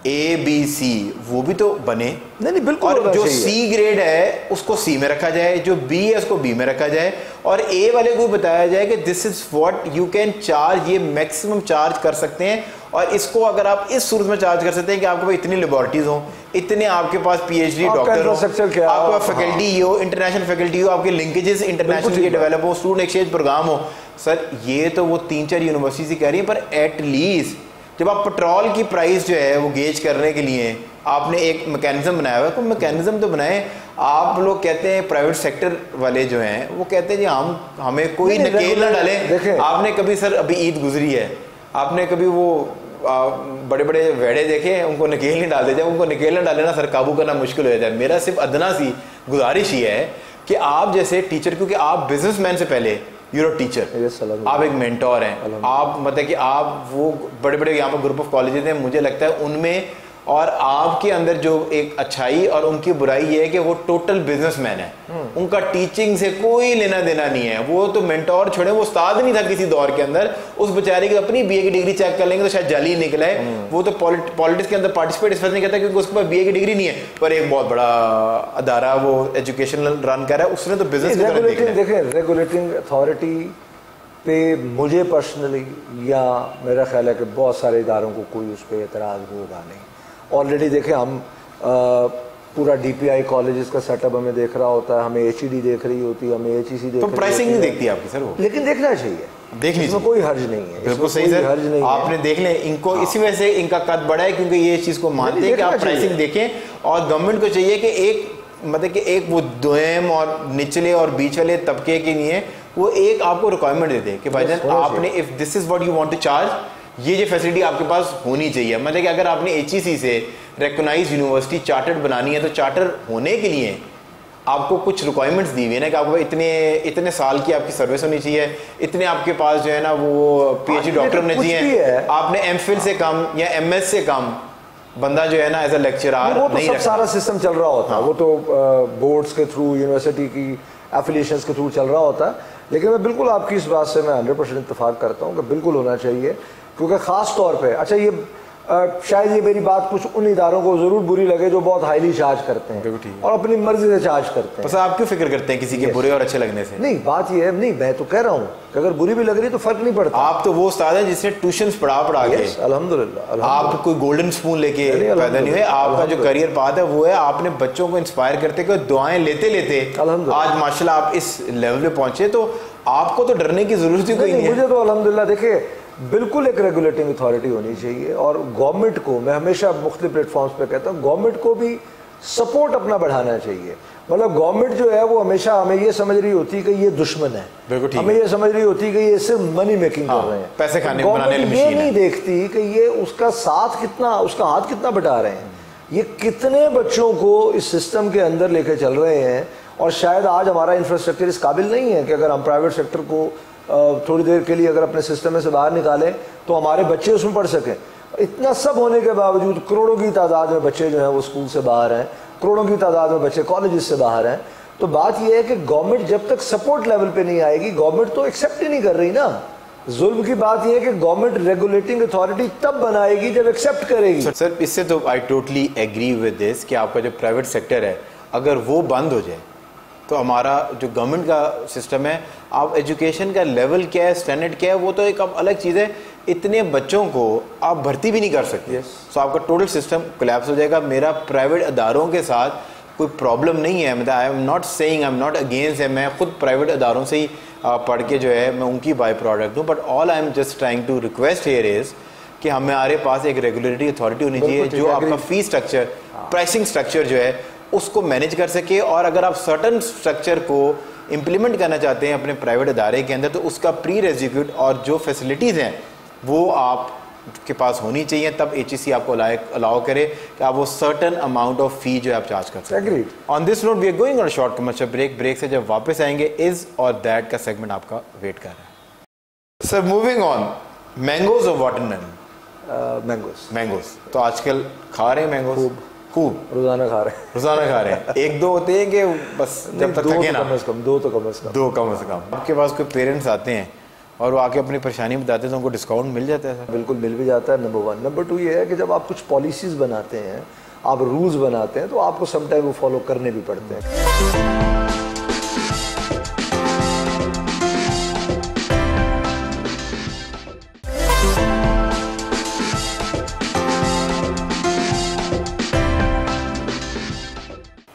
ABC वो भी तो बने। नहीं बिल्कुल। और जो C ग्रेड है उसको C में रखा जाए, जो B है उसको B में रखा जाए, और A वाले को बताया जाए कि this is what you can charge, ये मैक्सिमम चार्ज कर सकते हैं। और इसको अगर आप इस सूरत में चार्ज कर सकते हैं कि आपके पास इतनी लेबोरेटरीज हो, इतने आपके पास PhD डॉक्टर हो, आपके पास फैकल्टी हो, इंटरनेशनल फैकल्टी हो, आपके लिंकेजेस इंटरनेशनल के डेवलप हो, स्टूडेंट एक्सचेंज प्रोग्राम हो। सर ये तो वो 3-4 यूनिवर्सिटी कह रही है, पर एटलीस्ट जब आप पेट्रोल की प्राइस जो है वो गेज करने के लिए आपने एक मैकेनिज्म बनाया हुआ है, तो मैकेनिज्म तो बनाए। आप लोग कहते हैं प्राइवेट सेक्टर वाले जो हैं वो कहते हैं जी हमें कोई नकेल ना डालें। आपने कभी सर, अभी ईद गुजरी है, आपने कभी वो बड़े बड़े वेड़े देखे, उनको नकेल नहीं डालते, जब उनको नकेल ना डाले ना सर काबू करना मुश्किल हो जाता है। मेरा सिर्फ अदना सी गुजारिश ही है कि आप जैसे टीचर, क्योंकि आप बिजनेसमैन से पहले यूर अ टीचर, आप एक मेंटोर हैं, आप मतलब कि आप वो बड़े बड़े यहाँ पर ग्रुप ऑफ कॉलेजेस हैं, मुझे लगता है उनमें और आपके अंदर जो एक अच्छाई और उनकी बुराई ये है कि वो टोटल बिजनेसमैन है। उनका टीचिंग से कोई लेना देना नहीं है। वो तो मेंटोर छोड़े, वो उस्ताद नहीं था किसी दौर के अंदर। उस बेचारे की अपनी BA की डिग्री चेक कर लेंगे तो शायद जाली निकला है। वो तो पॉलिटिक्स के अंदर पार्टिसिपेट इस वजह नहीं करता क्योंकि उसके पास BA की डिग्री नहीं है, पर एक बहुत बड़ा अदारा वो एजुकेशनल रन कर रहा है, उसने तो बिजनेस देखें। रेगुलेटिंग अथॉरिटी पे मुझे पर्सनली या मेरा ख्याल है कि बहुत सारे इदारों को कोई उस पर एतराज़ होगा नहीं। ऑलरेडी देखें, हम पूरा DPI कॉलेजेस का सेटअप हमें देख रहा होता है, हमें HED देख रही होती है, हमें HEC देख, तो प्राइसिंग नहीं देखती आपकी सर वो, लेकिन देखना चाहिए, देखनी इसमें कोई हर्ज नहीं है। बिल्कुल सही सर, हर्ज नहीं आपने देख लें इनको। इसी वजह से इनका कद बढ़ा है क्योंकि ये चीज़ को मानते हैं कि आप प्राइसिंग देखें। और गवर्नमेंट को चाहिए कि एक मतलब कि एक वो दोयम और निचले और बीच वाले तबके के लिए वो एक आपको रिक्वायरमेंट दे दे कि भाईजान आपने if this is what you want to charge, ये फैसिलिटी आपके पास होनी चाहिए। मतलब कि अगर आपने HEC से रिकॉग्नाइज्ड यूनिवर्सिटी चार्टर्ड बनानी है तो चार्टर होने के लिए आपको कुछ रिक्वायरमेंट्स दी हुई है ना कि आपको इतने साल की आपकी सर्विस होनी चाहिए, इतने आपके पास जो है ना वो पीएचडी डॉक्टर होने चाहिए, आपने एमफिल से कम या एमएस से कम बंदा जो है ना एज अ लेक्चरर वो तो सब सारा सिस्टम चल रहा होता है। वो तो बोर्ड्स के थ्रू, यूनिवर्सिटी की एफिलिएशंस के थ्रू चल रहा होता है। लेकिन मैं बिल्कुल आपकी इस बात से मैं 100% इत्तेफाक करता हूँ कि बिल्कुल होना चाहिए, क्योंकि ख़ास तौर पे अच्छा ये शायद ये मेरी बात कुछ उन इदारों को ज़रूर बुरी लगे जो बहुत हाईली चार्ज करते हैं और अपनी मर्जी से चार्ज करते हैं। बस आप क्यों फिक्र करते हैं किसी के बुरे और अच्छे लगने से? नहीं, बात ये है, नहीं मैं तो कह रहा हूँ कि अगर बुरी भी लग रही है तो फर्क नहीं पड़ता। आप तो वो उस्ताद है जिसने ट्यूशंस पढ़ा के अल्हम्दुलिल्लाह, आप कोई गोल्डन स्पून लेके पैदा नहीं हुए। आपका जो करियर पाथ है वो है आपने बच्चों को इंस्पायर करते हुए दुआएं लेते लेते आज माशाल्लाह आप इस लेवल पे पहुंचे, तो आपको तो डरने की जरूरत ही कोई नहीं है। मुझे तो अल्हम्दुलिल्लाह देखिए बिल्कुल एक रेगुलेटिंग अथॉरिटी होनी चाहिए, और गवर्नमेंट को मैं हमेशा मुख्तलिफ प्लेटफॉर्म्स पे कहता हूँ गवर्नमेंट को भी सपोर्ट अपना बढ़ाना चाहिए। मतलब गवर्नमेंट जो है वो हमेशा हमें ये समझ रही होती है कि ये दुश्मन है, हमें ये समझ रही होती है कि ये सिर्फ मनी मेकिंग कर रहे हैं, पैसे खाने बनाने वाली मशीन है। ये नहीं देखती कि ये उसका साथ कितना, उसका हाथ कितना बटा रहे हैं, ये कितने बच्चों को इस सिस्टम के अंदर लेके चल रहे हैं। और शायद आज हमारा इंफ्रास्ट्रक्चर इस काबिल नहीं है कि अगर हम प्राइवेट सेक्टर को थोड़ी देर के लिए अगर अपने सिस्टम में से बाहर निकालें तो हमारे बच्चे उसमें पढ़ सकें। इतना सब होने के बावजूद करोड़ों की तादाद में बच्चे जो हैं वो स्कूल से बाहर हैं, करोड़ों की तादाद में बच्चे कॉलेजेस से बाहर हैं। तो बात यह है कि गवर्नमेंट जब तक सपोर्ट लेवल पे नहीं आएगी, गवर्नमेंट तो एक्सेप्ट ही नहीं कर रही ना। जुल्म की बात यह है कि गवर्नमेंट रेगुलेटिंग अथॉरिटी तब बनाएगी जब एक्सेप्ट करेगी। सर इससे तो I totally agree with this कि आपका जो प्राइवेट सेक्टर है अगर वो बंद हो जाए तो हमारा जो गवर्नमेंट का सिस्टम है, आप एजुकेशन का लेवल क्या है, स्टैंडर्ड क्या है, वो तो एक अब अलग चीज़ है। इतने बच्चों को आप भर्ती भी नहीं कर सकते, सो आपका टोटल सिस्टम कोलैप्स हो जाएगा। मेरा प्राइवेट अदारों के साथ कोई प्रॉब्लम नहीं है, मतलब I am not saying, I am not against है, मैं खुद प्राइवेट अदारों से ही पढ़ के जो है मैं उनकी बाई प्रोडक्ट हूँ। But all I am just trying to request here is कि हमारे पास एक रेगुलेटरी अथॉरिटी होनी चाहिए जो आपका फीस स्ट्रक्चर, प्राइसिंग स्ट्रक्चर जो है उसको मैनेज कर सके। और अगर आप सर्टन स्ट्रक्चर को इम्प्लीमेंट करना चाहते हैं अपने प्राइवेट अदारे के अंदर तो उसका प्री रेजिक्यूट और जो फैसिलिटीज़ हैं वो आपके पास होनी चाहिए, तब एचईसी आपको अलाउ करे कि आप वो सर्टन अमाउंट ऑफ फी जो है आप चार्ज कर सकते हैं। On this note we are going on short commercial break से जब वापस आएंगे इज और दैट का सेगमेंट आपका वेट कर रहा है। सर मूविंग ऑन, मैंगोज और वाटरमेलन। मैंगोज तो आजकल खा रहे हैं मैंगोज खूब, रोजाना खा रहे हैं। एक दो होते हैं कि बस जब तक थके ना, दो कम से कम। आपके पास कोई पेरेंट्स आते हैं और वो आके अपनी परेशानी बताते हैं तो उनको डिस्काउंट मिल जाता है? बिल्कुल मिल भी जाता है, नंबर 1। नंबर 2 ये है कि जब आप कुछ पॉलिसीज़ बनाते हैं, आप रूल्स बनाते हैं तो आपको समटाइम वो फॉलो करने भी पड़ते हैं।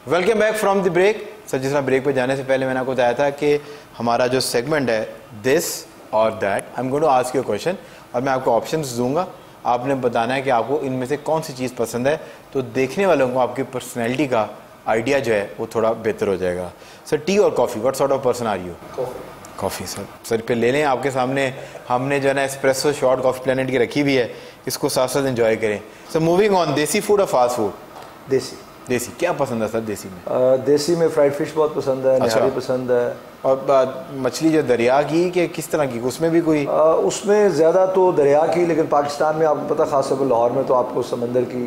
Welcome back from the break. Sir जिस तरह ब्रेक पे जाने से पहले मैंने आपको बताया था कि हमारा जो सेगमेंट है दिस और that, I am going to ask you question और मैं आपको ऑप्शंस दूंगा, आपने बताना है कि आपको इनमें से कौन सी चीज़ पसंद है, तो देखने वालों को आपकी पर्सनैलिटी का आइडिया जो है वो थोड़ा बेहतर हो जाएगा। सर टी और coffee, what sort of person are you? Coffee. Sir पे ले लें, आपके सामने हमने जो है ना एस्प्रेसो शॉर्ट कॉफ़ी प्लेनेट की रखी भी है, इसको साथ साथ एंजॉय करें। सर मूविंग ऑन, देसी फूड और फास्ट फूड? देसी क्या पसंद है सर? देसी में फ्राइड फिश बहुत पसंद है, निहारी पसंद है। और मछली जो दरिया की कि किस तरह की, उसमें भी कोई? उसमें ज़्यादा तो दरिया की, लेकिन पाकिस्तान में आपको पता खासतौर पर लाहौर में तो आपको समंदर की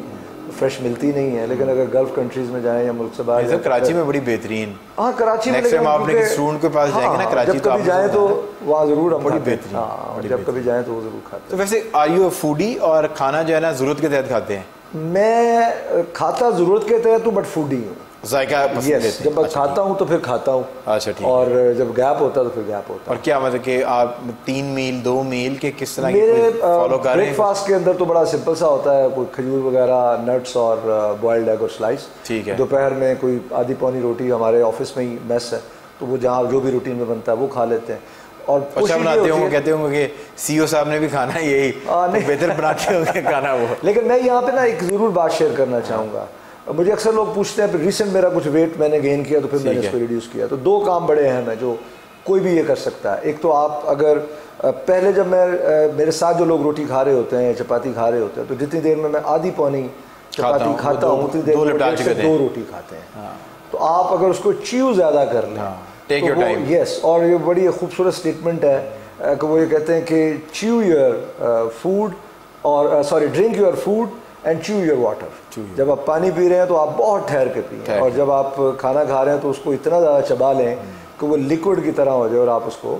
फ्रेश मिलती नहीं है, लेकिन अगर गल्फ कंट्रीज में जाएं या मुल्क से बाहर, कराची में बड़ी बेहतरीन। हाँ कराची में आपने स्टूडेंट के पास जाएंगे ना कराची, जब कभी जाए तो वहाँ ज़रूर हम बड़ी बेहतरीन, जब कभी जाए तो वो ज़रूर खाते हैं। तो वैसे आर यू फूडी और खाना जो है ना ज़रूरत के तहत खाते हैं? मैं खाता ज़रूरत के तहत हूँ बट फूडी हूँ, जायका yes, जब मैं खाता हूँ तो फिर खाता हूँ। अच्छा ठीक। और जब गैप होता है तो फिर गैप होता है। और क्या मतलब कि आप 3 मील 2 मील के किस तरह के फॉलो कर रहे हैं? ब्रेकफास्ट के अंदर तो बड़ा सिंपल सा होता है, कोई खजूर वगैरह, नट्स और बॉइल्ड एग और स्लाइस। ठीक है। दोपहर में कोई आधी पौनी रोटी, हमारे ऑफिस में ही मेस है तो वो जहाँ जो भी रूटीन में बनता है वो खा लेते हैं। और अच्छा बनाते होंगे, कहते होंगे कि सीईओ साहब ने भी खाना है यही, तो बेहतर बनाते होंगे खाना वो। लेकिन मैं यहाँ पे ना एक ज़रूर बात शेयर करना चाहूँगा। मुझे अक्सर लोग पूछते हैं रिसेंट मेरा कुछ वेट मैंने गेन किया तो फिर मैंने इसको रिड्यूस किया, तो 2 काम बड़े अहम हैं जो कोई भी ये कर सकता है। एक तो आप अगर पहले जब मैं मेरे साथ जो लोग रोटी खा रहे होते हैं, चपाती खा रहे होते हैं, तो जितनी देर में मैं आधी पौनी चपाती खाता हूँ उतनी देर में 2 रोटी खाते हैं। तो आप अगर उसको च्यू ज़्यादा कर लें, टेक योर टाइम। यस, और ये बड़ी खूबसूरत स्टेटमेंट है कि वो ये कहते हैं कि च्यू योर फूड और sorry drink your food and chew your water. जब आप पानी पी रहे हैं तो आप बहुत ठहर के पिए, और जब आप खाना खा रहे हैं तो उसको इतना ज़्यादा चबा लें कि वो लिक्विड की तरह हो जाए और आप उसको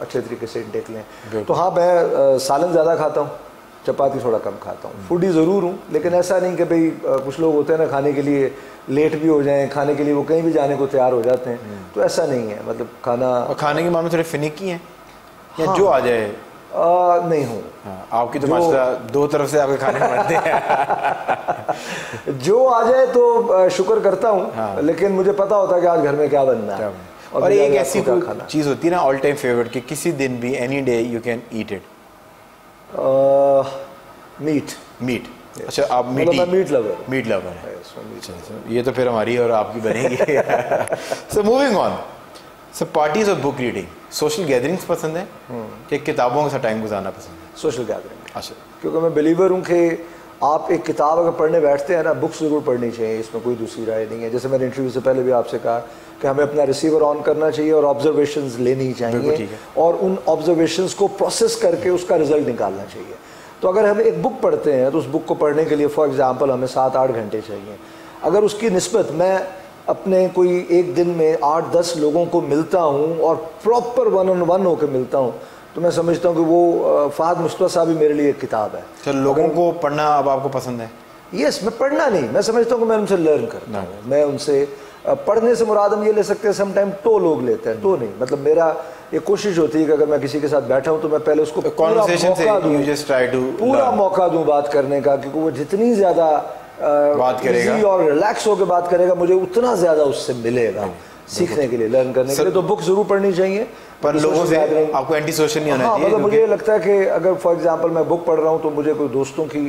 अच्छे तरीके से इंटेक लें। तो हाँ, मैं सालन ज़्यादा खाता हूँ, चपाती थोड़ा कम खाता हूँ। फूडी ज़रूर हूँ, लेकिन ऐसा नहीं कि भाई कुछ लोग होते हैं ना खाने के लिए लेट भी हो जाएं, खाने के लिए वो कहीं भी जाने को तैयार हो जाते हैं, तो ऐसा नहीं है। मतलब खाने के मामले थोड़े फिनिकी हैं या जो आ जाए नहीं हूँ। आपकी तो माशाल्लाह दो तरफ से आपके खाने बनते हैं। जो आ जाए तो शुक्र करता हूँ, लेकिन मुझे पता होता है कि आज घर में क्या बनना है। और एक ऐसी कोई चीज़ होती है ना ऑल टाइम फेवरेट कि किसी दिन भी any day you can eat it? Meat. अच्छा, आप मीट लवर है। ये तो फिर हमारी और आपकी बनेगी। सो मूविंग ऑन, सो पार्टीज और बुक रीडिंग, सोशल गैदरिंग्स पसंद है कि किताबों के साथ टाइम गुजारना पसंद है? Social gathering. अच्छा, क्योंकि मैं बिलीवर हूँ कि आप एक किताब अगर पढ़ने बैठते हैं ना, बुक्स ज़रूर पढ़नी चाहिए, इसमें कोई दूसरी राय नहीं है। जैसे मैंने इंटरव्यू से पहले भी आपसे कहा कि हमें अपना रिसीवर ऑन करना चाहिए और ऑब्जर्वेशंस लेनी चाहिए, और उन ऑब्जर्वेशंस को प्रोसेस करके उसका रिजल्ट निकालना चाहिए। तो अगर हम एक बुक पढ़ते हैं तो उस बुक को पढ़ने के लिए फॉर एग्जांपल हमें 7-8 घंटे चाहिए। अगर उसकी निस्बत मैं अपने कोई एक दिन में 8-10 लोगों को मिलता हूँ और प्रॉपर 1-on-1 होकर मिलता हूँ, तो मैं समझता हूँ कि वो फ़ाद मुस्तफ़ा साहब भी मेरे लिए एक किताब है। तो लोगों को पढ़ना अब आपको पसंद है? यस, मैं पढ़ना नहीं, मैं समझता हूँ कि मैं उनसे लर्न करता हूँ। मैं उनसे पढ़ने से मुराद हम ये ले सकते हैं, समटाइम तो लोग लेते हैं, तो नहीं। मतलब मेरा ये कोशिश होती है कि अगर मैं किसी के साथ बैठा हूँ तो मैं पहले उसको पूरा मौका दूँ बात करने का, क्योंकि वो जितनी ज़्यादा बात करेगा और रिलैक्स होकर बात करेगा, मुझे उतना ज़्यादा उससे मिलेगा सीखने के लिए, लर्न करने के लिए। तो बुक ज़रूर पढ़नी चाहिए, पर लोगों से आपको एंटी सोशल नहीं होना चाहिए। मतलब मुझे लगता है कि अगर फॉर एग्जांपल मैं बुक पढ़ रहा हूँ तो मुझे कोई दोस्तों की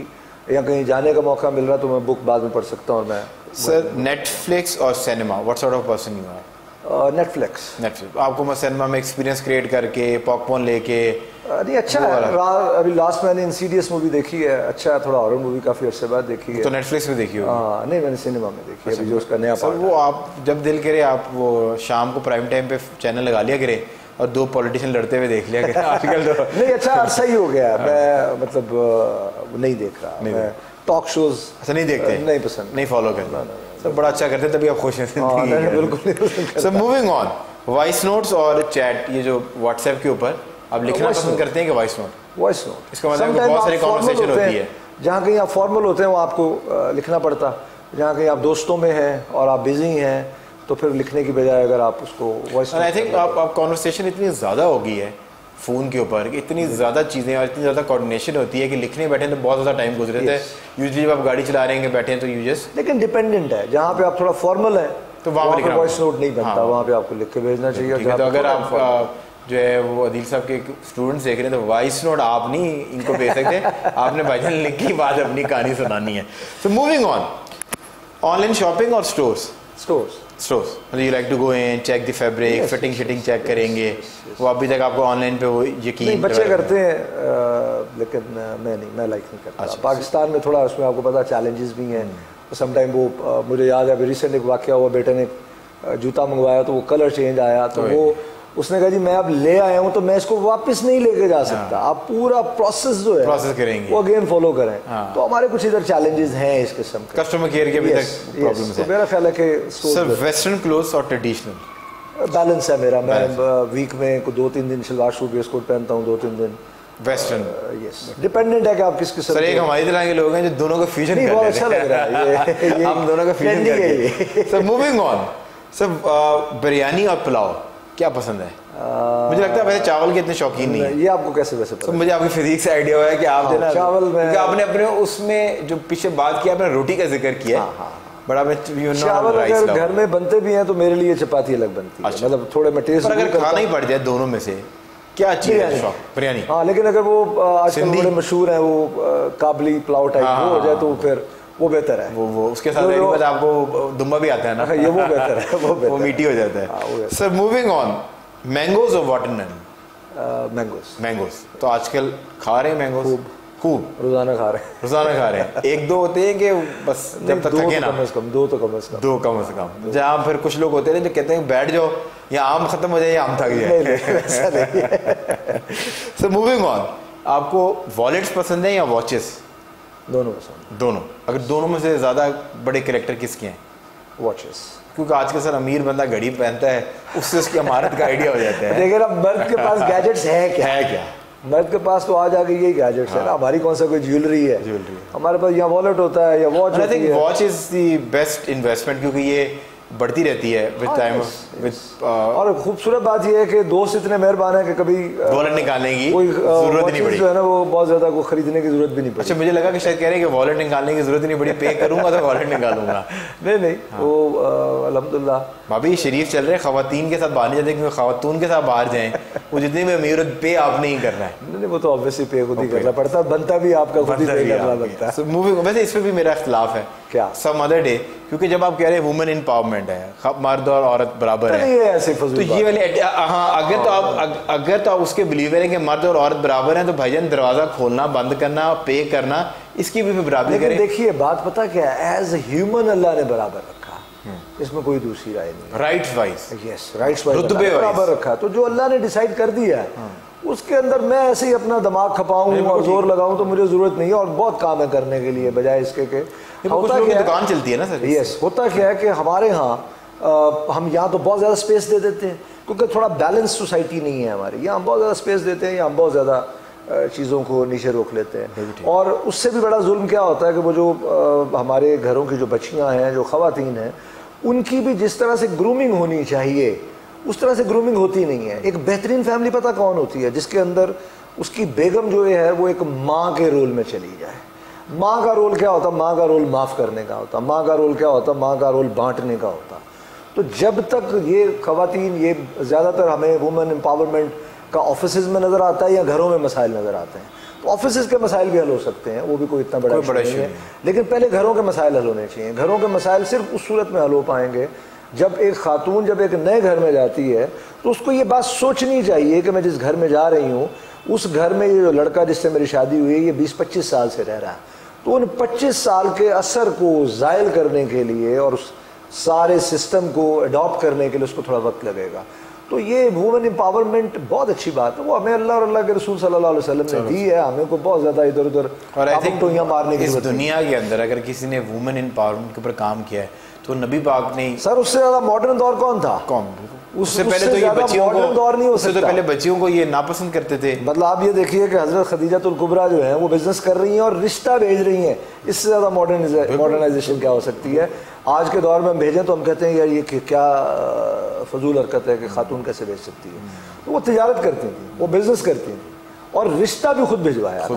या कहीं जाने का मौका मिल रहा तो मैं बुक बाद में पढ़ सकता हूँ। और मैं सर, नेटफ्लिक्स और cinema, what sort of person you are? Netflix. आपको मैं सिनेमा में एक्सपीरियंस क्रिएट करके पॉपकॉर्न लेके नहीं, अच्छा है। अभी लास्ट मैंने इंसीडियस मूवी देखी है, अच्छा है, थोड़ा हॉरर मूवी काफ़ी अर्से बाद देखी है। तो नेटफ्लिक्स में देखी होगी? नहीं, मैंने सिनेमा में देखी है, अभी जो उसका नया पार्ट। वो आप जब दिल करे आप वो शाम को प्राइम टाइम पे चैनल लगा लिया करें और 2 पॉलिटिशियन लड़ते हुए देख लिया करें। आजकल तो नहीं, अच्छा अर्सा ही हो गया, मैं मतलब नहीं देख रहा, मैं टॉक शोज अच्छा नहीं देखते, नहीं पसंद, नहीं फॉलो करते। सब बड़ा अच्छा करते तभी आप खुश हैं। बिल्कुल। सो मूविंग ऑन, वॉइस नोट्स और चैट, ये जो व्हाट्सएप के ऊपर आप लिखना पसंद करते हैं कि वॉइस नोट? Voice note. इसका मतलब बहुत सारी कन्वर्सेशन होती है, जहाँ कहीं आप फॉर्मल होते हैं वो आपको लिखना पड़ता, जहाँ कहीं आप दोस्तों में हैं और आप बिजी हैं तो फिर लिखने की बजाय अगर आप उसको वॉइस। आई थिंक आप कॉन्वर्सेशन इतनी ज़्यादा हो गई है फ़ोन के ऊपर कि इतनी ज़्यादा चीज़ें और इतनी ज़्यादा कोऑर्डिनेशन होती है कि लिखने बैठे तो बहुत ज़्यादा टाइम गुजर जाता है। यूजुअली जब आप गाड़ी चला रहे हैं बैठे हैं तो यूजस, लेकिन डिपेंडेंट है, जहाँ पे आप थोड़ा फॉर्मल है तो वहाँ पर वॉइस नोट नहीं बनता, वहाँ पे आपको लिख के भेजना चाहिए। तो अगर आप जो है वो अदील साहब के स्टूडेंट्स देख रहे हैं तो वॉइस नोट आप नहीं इनको भेज सकते, आपने भाईजान लिख के बाद अपनी कहानी सुनानी है। So moving on, online shopping और स्टोर्स। मतलब you like to go in, check the fabric, fitting शिटिंग चेक करेंगे, वो अभी तक आपको ऑनलाइन पे वो यकीन नहीं, बच्चे करते हैं, लेकिन मैं नहीं, मैं लाइक नहीं करता। अच्छा, पाकिस्तान में थोड़ा उसमें आपको पता चैलेंजेस भी हैं। समटाइम वो मुझे याद है अभी रिसेंट एक वाकया हुआ, बेटे ने जूता मंगवाया तो वो कलर चेंज आया, तो वो उसने कहा जी मैं अब ले आया हूँ तो मैं इसको वापस नहीं लेके जा सकता, आप पूरा प्रोसेस जो है प्रोसेस करेंगे वो अगेन फॉलो करें। तो हमारे कुछ इधर चैलेंजेस हैं इस किस्म के, कस्टमर केयर के भी तक प्रॉब्लम्स हैं। मेरा ख्याल है कि सर वेस्टर्न क्लोथ्स और ट्रेडिशनल बैलेंस है मेरा। मैं वीक में 2-3 दिन सलवार सूट वेस्ट कोट पहनता हूँ, 2-3 दिन वेस्टर्न। यस, डिपेंडेंट है कि आप किस किस्म। सर एक हमारी तरह के लोग हैं जो दोनों का फ्यूजन कर बहुत अच्छा लग रहा है ये हम दोनों का फ्यूजन करके। Sir moving on, sir biryani और पुलाव क्या पसंद है? मुझे लगता है वैसे चावल के इतने शौकीन नहीं है। ये आपको कैसे वैसे पता? तो मुझे आपकी फिजिक्स से आइडिया हुआ है कि आप जो ना चावल में आपने अपने उसमें जो पीछे बात किया, आपने रोटी का जिक्र किया, बट आपने चावल अगर घर में बनते भी हैं तो मेरे लिए चपाती अलग बनती है। अच्छा। मतलब थोड़े मैं टेस्ट, पर अगर खाना ही पड़ जाए दोनों में से क्या चीज़ है? बिरयानी। हाँ, लेकिन अगर वो आजकल बड़े मशहूर हैं वो काबली पुलाव टाइप वो हो जाए तो फिर वो बेहतर है। वो उसके साथ आपको दुम्बा भी आता है ना, ये वो बेहतर है, वो मीठी हो जाता है। सर मूविंग ऑन, मैंगोज और वाटरमेलन? मैंगोज। तो आजकल खा रहे हैं मैंगोज? खूब रोजाना खा रहे हैं। रोजाना खा रहे हैं। एक दो होते हैं कि बस जब तक थके ना, दो तो कम से कम, दो कम से कम। जहाँ फिर कुछ लोग होते हैं जो कहते हैं बैठ जाओ या आम खत्म हो जाए या आम थक जाए। सो मूविंग ऑन, आपको वॉलेट्स पसंद है या वॉचेस? दोनों पसंद। दोनों। अगर दोनों में से ज्यादा बड़े कलेक्टर किसके हैं? वॉचेस। क्योंकि आज के सर अमीर बंदा घड़ी पहनता है, उससे उसकी अमारत का आइडिया हो जाता है। देखिए ना, मर्द के पास गैजेट्स है क्या? मर्द के पास तो आज आगे यही गैजेट्स है ना। हमारी कौन सा कोई ज्वेलरी है? हमारे पास या वॉलेट होता है या वॉच होती है। Watch is the best investment, क्योंकि ये बढ़ती रहती है विद टाइम। और खूबसूरत बात यह है कि दोस्त इतने मेहरबान है कि कभी वॉलेट निकालने की कोई जरूरत नहीं पड़ी, जो है ना, वो बहुत ज्यादा को खरीदने की जरूरत भी नहीं पड़ी। अच्छा, मुझे लगा कि शायद कह रहे हैं कि वॉलेट निकालने की जरूरत नहीं पड़ी, पे करूंगा तो वॉलेट निकालूंगा। नहीं वो अल्हम्दुलिल्लाह भाभी शरीफ चल रहे हैं, खवातीन के साथ बाहर नहीं जाते, क्योंकि खवातून के साथ बाहर जाएं वो जितनी भी अमीर पे आपने ही करना है। नहीं, वो तो ऑब्वियसली पे खुद ही करना पड़ता है, बनता भी आपका खुद ही पे करना बनता है। मूविंग, वैसे इस पे भी मेरा इख्तिलाफ है क्या सम अदर डे, क्योंकि जब आप कह रहे हैं वुमेन एम्पावरमेंट है, मर्द और औरत बराबर है, तो ये वाले हाँ, अगर तो आप उसके बिलीवर हैं कि मर्द और औरत बराबर हैं, तो भाईजान दरवाजा खोलना बंद करना पे करना इसकी भी बराबरी करें। देखिए बात पता क्या है, एज ह्यूमन अल्लाह ने बराबर रखा, इसमें कोई दूसरी राय नहीं। Rights wise, yes, rights wise बराबर रखा। तो जो अल्लाह ने डिसाइड कर दिया है उसके अंदर मैं ऐसे ही अपना दिमाग खपाऊं और जोर लगाऊं तो मुझे जरूरत नहीं है, और बहुत काम है करने के लिए, बजाय इसके के होता क्या दुकान चलती है ना सर। यस, होता क्या है कि हमारे यहाँ हम यहाँ तो बहुत ज़्यादा स्पेस दे देते हैं, क्योंकि थोड़ा बैलेंस सोसाइटी नहीं है हमारी। यहाँ हम बहुत ज़्यादा स्पेस देते हैं, यहाँ हम बहुत ज़्यादा चीज़ों को नीचे रोक लेते हैं। और उससे भी बड़ा जुल्म क्या होता है कि वो जो हमारे घरों की जो बच्चियाँ हैं, जो ख़वातीन हैं, उनकी भी जिस तरह से ग्रूमिंग होनी चाहिए उस तरह से ग्रूमिंग होती नहीं है। एक बेहतरीन फैमिली पता कौन होती है? जिसके अंदर उसकी बेगम जो है वो एक माँ के रोल में चली जाए। माँ का रोल क्या होता? माँ का रोल माफ़ करने का होता। माँ का रोल क्या होता? माँ का रोल बांटने का होता। तो जब तक ये ख़वातीन, ये ज़्यादातर हमें वुमेन एम्पावरमेंट का ऑफिसेज़ में नज़र आता है या घरों में मसाइल नज़र आते हैं। तो ऑफिसेज़ के मसाइल भी हल हो सकते हैं, वो भी कोई इतना बड़ा नहीं है, लेकिन पहले घरों के मसाइल हल होने चाहिए। घरों के मसाइल सिर्फ उस सूरत में हल हो पाएंगे जब एक खातून जब एक नए घर में जाती है तो उसको ये बात सोचनी चाहिए कि मैं जिस घर में जा रही हूँ उस घर में ये जो लड़का जिससे मेरी शादी हुई है ये 20-25 साल से रह रहा है। तो उन 25 साल के असर को ज़ायल करने के लिए और उस सारे सिस्टम को अडॉप्ट करने के लिए उसको थोड़ा वक्त लगेगा। तो ये वुमेन एम्पावरमेंट बहुत अच्छी बात है, वो हमें अल्लाह और अल्लाह के रसूल सल्लल्लाहु अलैहि वसल्लम ने दी है। हमें को बहुत ज़्यादा इधर उधर और आई थिंक टोइयां मारने की इस दुनिया के अंदर अगर किसी ने वुमेन एम्पावरमेंट के ऊपर काम किया है तो नबी पाक ने। सर उससे ज़्यादा मॉडर्न दौर कौन था? कौन? उससे पहले तो ये बच्चियों को दौर नहीं हो सकता। उससे तो पहले बच्चियों को ये नापसंद करते थे। मतलब आप ये देखिए कि हजरत खदीजतुल कुबरा जो है वो बिजनेस कर रही हैं और रिश्ता भेज रही हैं। इससे ज़्यादा मॉडर्नाइजेशन क्या हो सकती है? आज के दौर में हम भेजें तो हम कहते हैं यार ये क्या फजूल हरकत है कि खातून कैसे भेज सकती है। तो वो तिजारत करती थी, वो बिजनेस करती थी और रिश्ता भी खुद भिजवाया।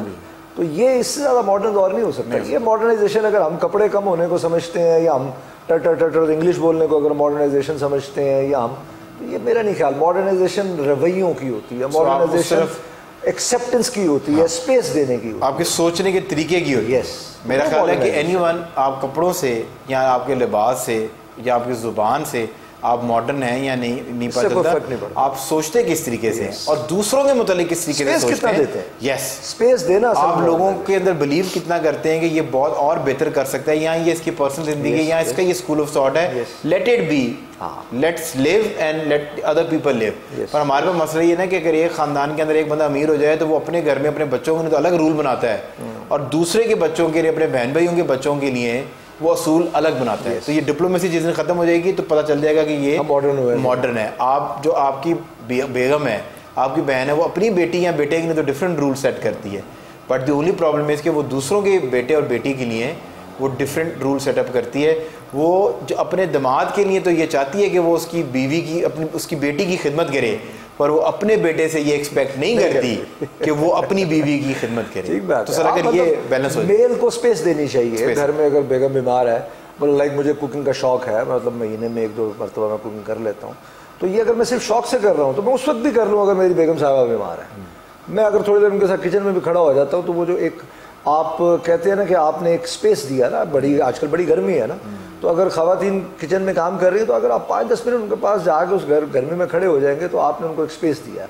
तो ये इससे ज़्यादा मॉडर्न दौर नहीं हो सकता। ये मॉडर्नाइजेशन अगर हम कपड़े कम होने को समझते हैं या हम टर इंग्लिश बोलने को अगर मॉडर्नाइजेशन समझते हैं या हम, तो ये मेरा नहीं ख्याल। मॉडर्नाइजेशन रवैयों की होती है, मॉडर्नाइजेशन एक्सेप्टेंस की होती है, स्पेस देने की होती है, आपके सोचने के तरीके की होती है। मेरा ख्याल है कि एनीवन आप कपड़ों से या आपके लिबास से या आपकी जुबान से आप मॉडर्न हैं या नहीं पता चलता। आप सोचते किस तरीके से और दूसरों के मुतालिक किस तरीके से सोचते हैं। यस, स्पेस देना। आप लोगों के अंदर बिलीव कितना करते हैं कि ये बहुत और बेहतर कर सकता है, यहाँ ये इसकी पर्सनल जिंदगी, यहाँ इसका ये स्कूल ऑफ थॉट है, let it be, let's live and let other people live. पर हमारे पास मसला ये ना कि अगर एक खानदान के अंदर एक बंदा अमीर हो जाए तो वो अपने घर में अपने बच्चों के लिए तो अलग रूल बनाता है और दूसरे के बच्चों के लिए, अपने बहन भाइयों के बच्चों के लिए वो असूल अलग बनाता है। तो ये डिप्लोमेसी जिस दिन खत्म हो जाएगी तो पता चल जाएगा कि ये मॉडर्न है। आप जो आपकी बेगम है, आपकी बहन है, वो अपनी बेटी या बेटे के लिए तो डिफरेंट रूल सेट करती है, बट द ओनली प्रॉब्लम है कि वो दूसरों के बेटे और बेटी के लिए वो डिफरेंट रूल सेटअप करती है। वो जो अपने दामाद के लिए तो ये चाहती है कि वो उसकी बीवी की, अपनी उसकी बेटी की खिदमत करे, पर वो अपने बेटे से ये एक्सपेक्ट नहीं करती कि वो अपनी बीवी की खिदमत करे। ठीक बात। तो सर अगर ये बैलेंस हो, मेल को स्पेस देनी चाहिए घर में। अगर बेगम बीमार है, मतलब लाइक मुझे कुकिंग का शौक है, मतलब महीने में 1-2 मरतबा मैं कुकिंग कर लेता हूँ, तो ये अगर मैं सिर्फ शौक से कर रहा हूँ तो मैं उस वक्त भी कर लूँ। अगर मेरी बेगम साहबा बीमार है, मैं अगर थोड़ी देर उनके साथ किचन में भी खड़ा हो जाता हूँ, तो वो जो एक आप कहते हैं ना कि आपने एक स्पेस दिया ना, बड़ी आजकल बड़ी गर्मी है ना, तो अगर ख़वातीन किचन में काम कर रही है तो अगर आप 5-10 मिनट उनके पास जाके उस गर्मी में खड़े हो जाएंगे तो आपने उनको एक स्पेस दिया।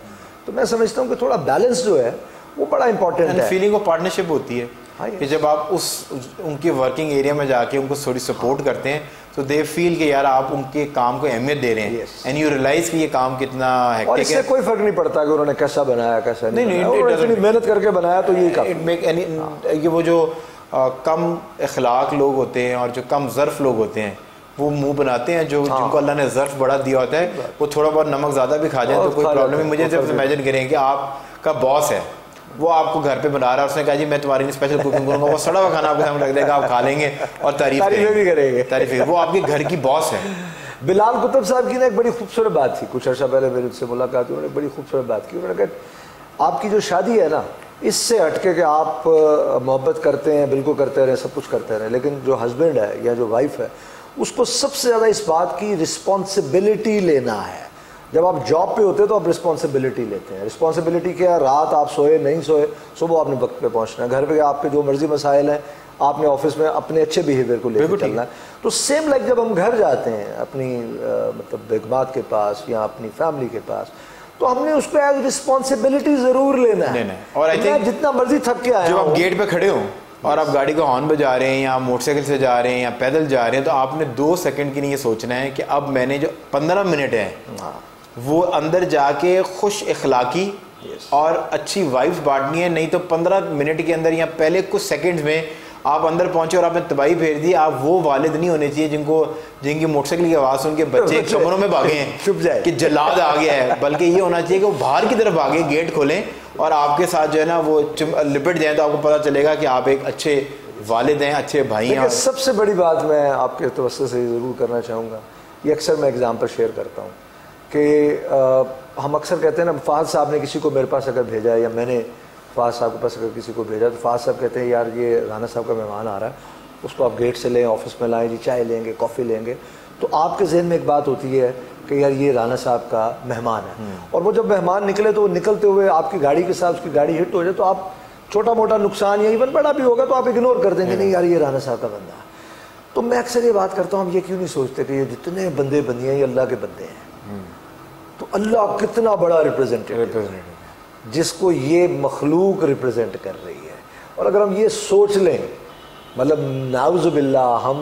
तो मैं समझता हूँ कि थोड़ा बैलेंस जो है वो बड़ा इंपॉर्टेंट है। फीलिंग ऑफ पार्टनरशिप होती है कि जब आप उनके वर्किंग एरिया में जाके उनको थोड़ी सपोर्ट करते हैं तो दे फील कि यार आप उनके काम को अहमियत दे रहे हैं एंड यू रियलाइज कि ये काम कितना हेक्टिक है। और इससे कोई फर्क नहीं पड़ता कि उन्होंने कैसा बनाया कैसा नहीं, इतनी मेहनत करके बनाया तो यही काफी। ये वो जो कम इखलाक लोग होते हैं और जो कम ज़र्फ लोग होते हैं वो मुंह बनाते हैं, जो जिनको अल्लाह ने ज़र्फ बड़ा दिया होता है वो थोड़ा बहुत नमक ज़्यादा भी खा जाए तो कोई प्रॉब्लम नहीं। मुझे जब इमेजिन करें कि आपका बॉस है, वो आपको घर पे बना रहा है, उसने कहा जी मैं तुम्हारी लिए स्पेशल कुकिंग करूंगा, वो सड़ा हुआ खाना आपके सामने रख देगा, आप खा लेंगे और तारीफ भी करेंगे। तारीफ, वो आपके घर की बॉस है। बिलाल कुतुब साहब की ना एक बड़ी खूबसूरत बात थी, कुछ अर्सा पहले मेरे से मुलाकात हुई, उन्होंने बड़ी खूबसूरत बात की। उन्होंने कहा आपकी जो शादी है ना, इससे हटके कि आप मोहब्बत करते हैं, बिल्कुल करते रहे, सब कुछ करते रहे, लेकिन जो हस्बैंड है या जो वाइफ है उसको सबसे ज़्यादा इस बात की रिस्पॉन्सिबिलिटी लेना है। जब आप जॉब पे होते हैं तो आप रिस्पॉन्सिबिलिटी लेते हैं। रिस्पॉन्सिबिलिटी क्या है? रात आप सोए नहीं सोए, सुबह आपने वक्त पे पहुंचना है, घर पे आपके जो मर्जी मसाइल हैं आपने ऑफिस में अपने अच्छे बिहेवियर को लेकर चलना है। तो सेम लाइक जब हम घर जाते हैं अपनी मतलब बेगमात के पास या अपनी फैमिली के पास, तो हमने उसको एज रिस्पॉन्सिबिलिटी ज़रूर लेना है। और आई थिंक जितना मर्जी थक के आए, जब आप गेट पे खड़े हो और आप गाड़ी का हॉर्न बजा रहे हैं या मोटरसाइकिल से जा रहे हैं या पैदल जा रहे हैं, तो आपने 2 सेकंड के लिए ये सोचना है कि अब मैंने जो 15 मिनट है वो अंदर जाके खुश इखलाकी और अच्छी वाइब्स बांटनी है। नहीं तो 15 मिनट के अंदर या पहले कुछ सेकंड्स में आप अंदर पहुंचे और आपने तबाही फेर दी। आप वो वालिद नहीं होने चाहिए जिनकी मोटरसाइकिल की आवाज़ सुन के बच्चे कमरों में भागे हैं चुप जाए कि जल्लाद आ गया है, बल्कि ये होना चाहिए कि वो बाहर की तरफ भागे, गेट खोलें और आपके साथ जो है ना वो लिपट जाए, तो आपको पता चलेगा कि आप एक अच्छे वालिद हैं, अच्छे भाई हैं। सबसे बड़ी बात मैं आपके तवज्जो से ज़रूर करना चाहूँगा, ये अक्सर मैं एग्जाम्पल शेयर करता हूँ कि हम अक्सर कहते हैं ना, फ़ाज़ साहब ने किसी को मेरे पास अगर भेजा है या मैंने फ़ाज़ साहब के पास अगर किसी को भेजा, तो फ़ाज़ साहब कहते हैं यार ये राना साहब का मेहमान आ रहा है, उसको आप गेट से लें, ऑफिस में लाएं जी, चाय लेंगे, कॉफ़ी लेंगे। तो आपके जहन में एक बात होती है कि यार ये राना साहब का मेहमान है, और वो जब मेहमान निकले तो वो निकलते हुए आपकी गाड़ी के साथ उसकी गाड़ी हिट हो जाए तो आप छोटा मोटा नुकसान या इवन बड़ा भी होगा तो आप इग्नोर कर देंगे, नहीं यार ये राना साहब का बंदा है। तो मैं अक्सर ये बात करता हूँ, हम ये क्यों नहीं सोचते कि ये जितने बंदे बंदियाँ ये अल्लाह के बंदे हैं, तो अल्लाह कितना बड़ा रिप्रेजेंटेटिव जिसको ये मखलूक रिप्रेजेंट कर रही है। और अगर हम ये सोच लें, मतलब नाउज़ुबिल्लाह हम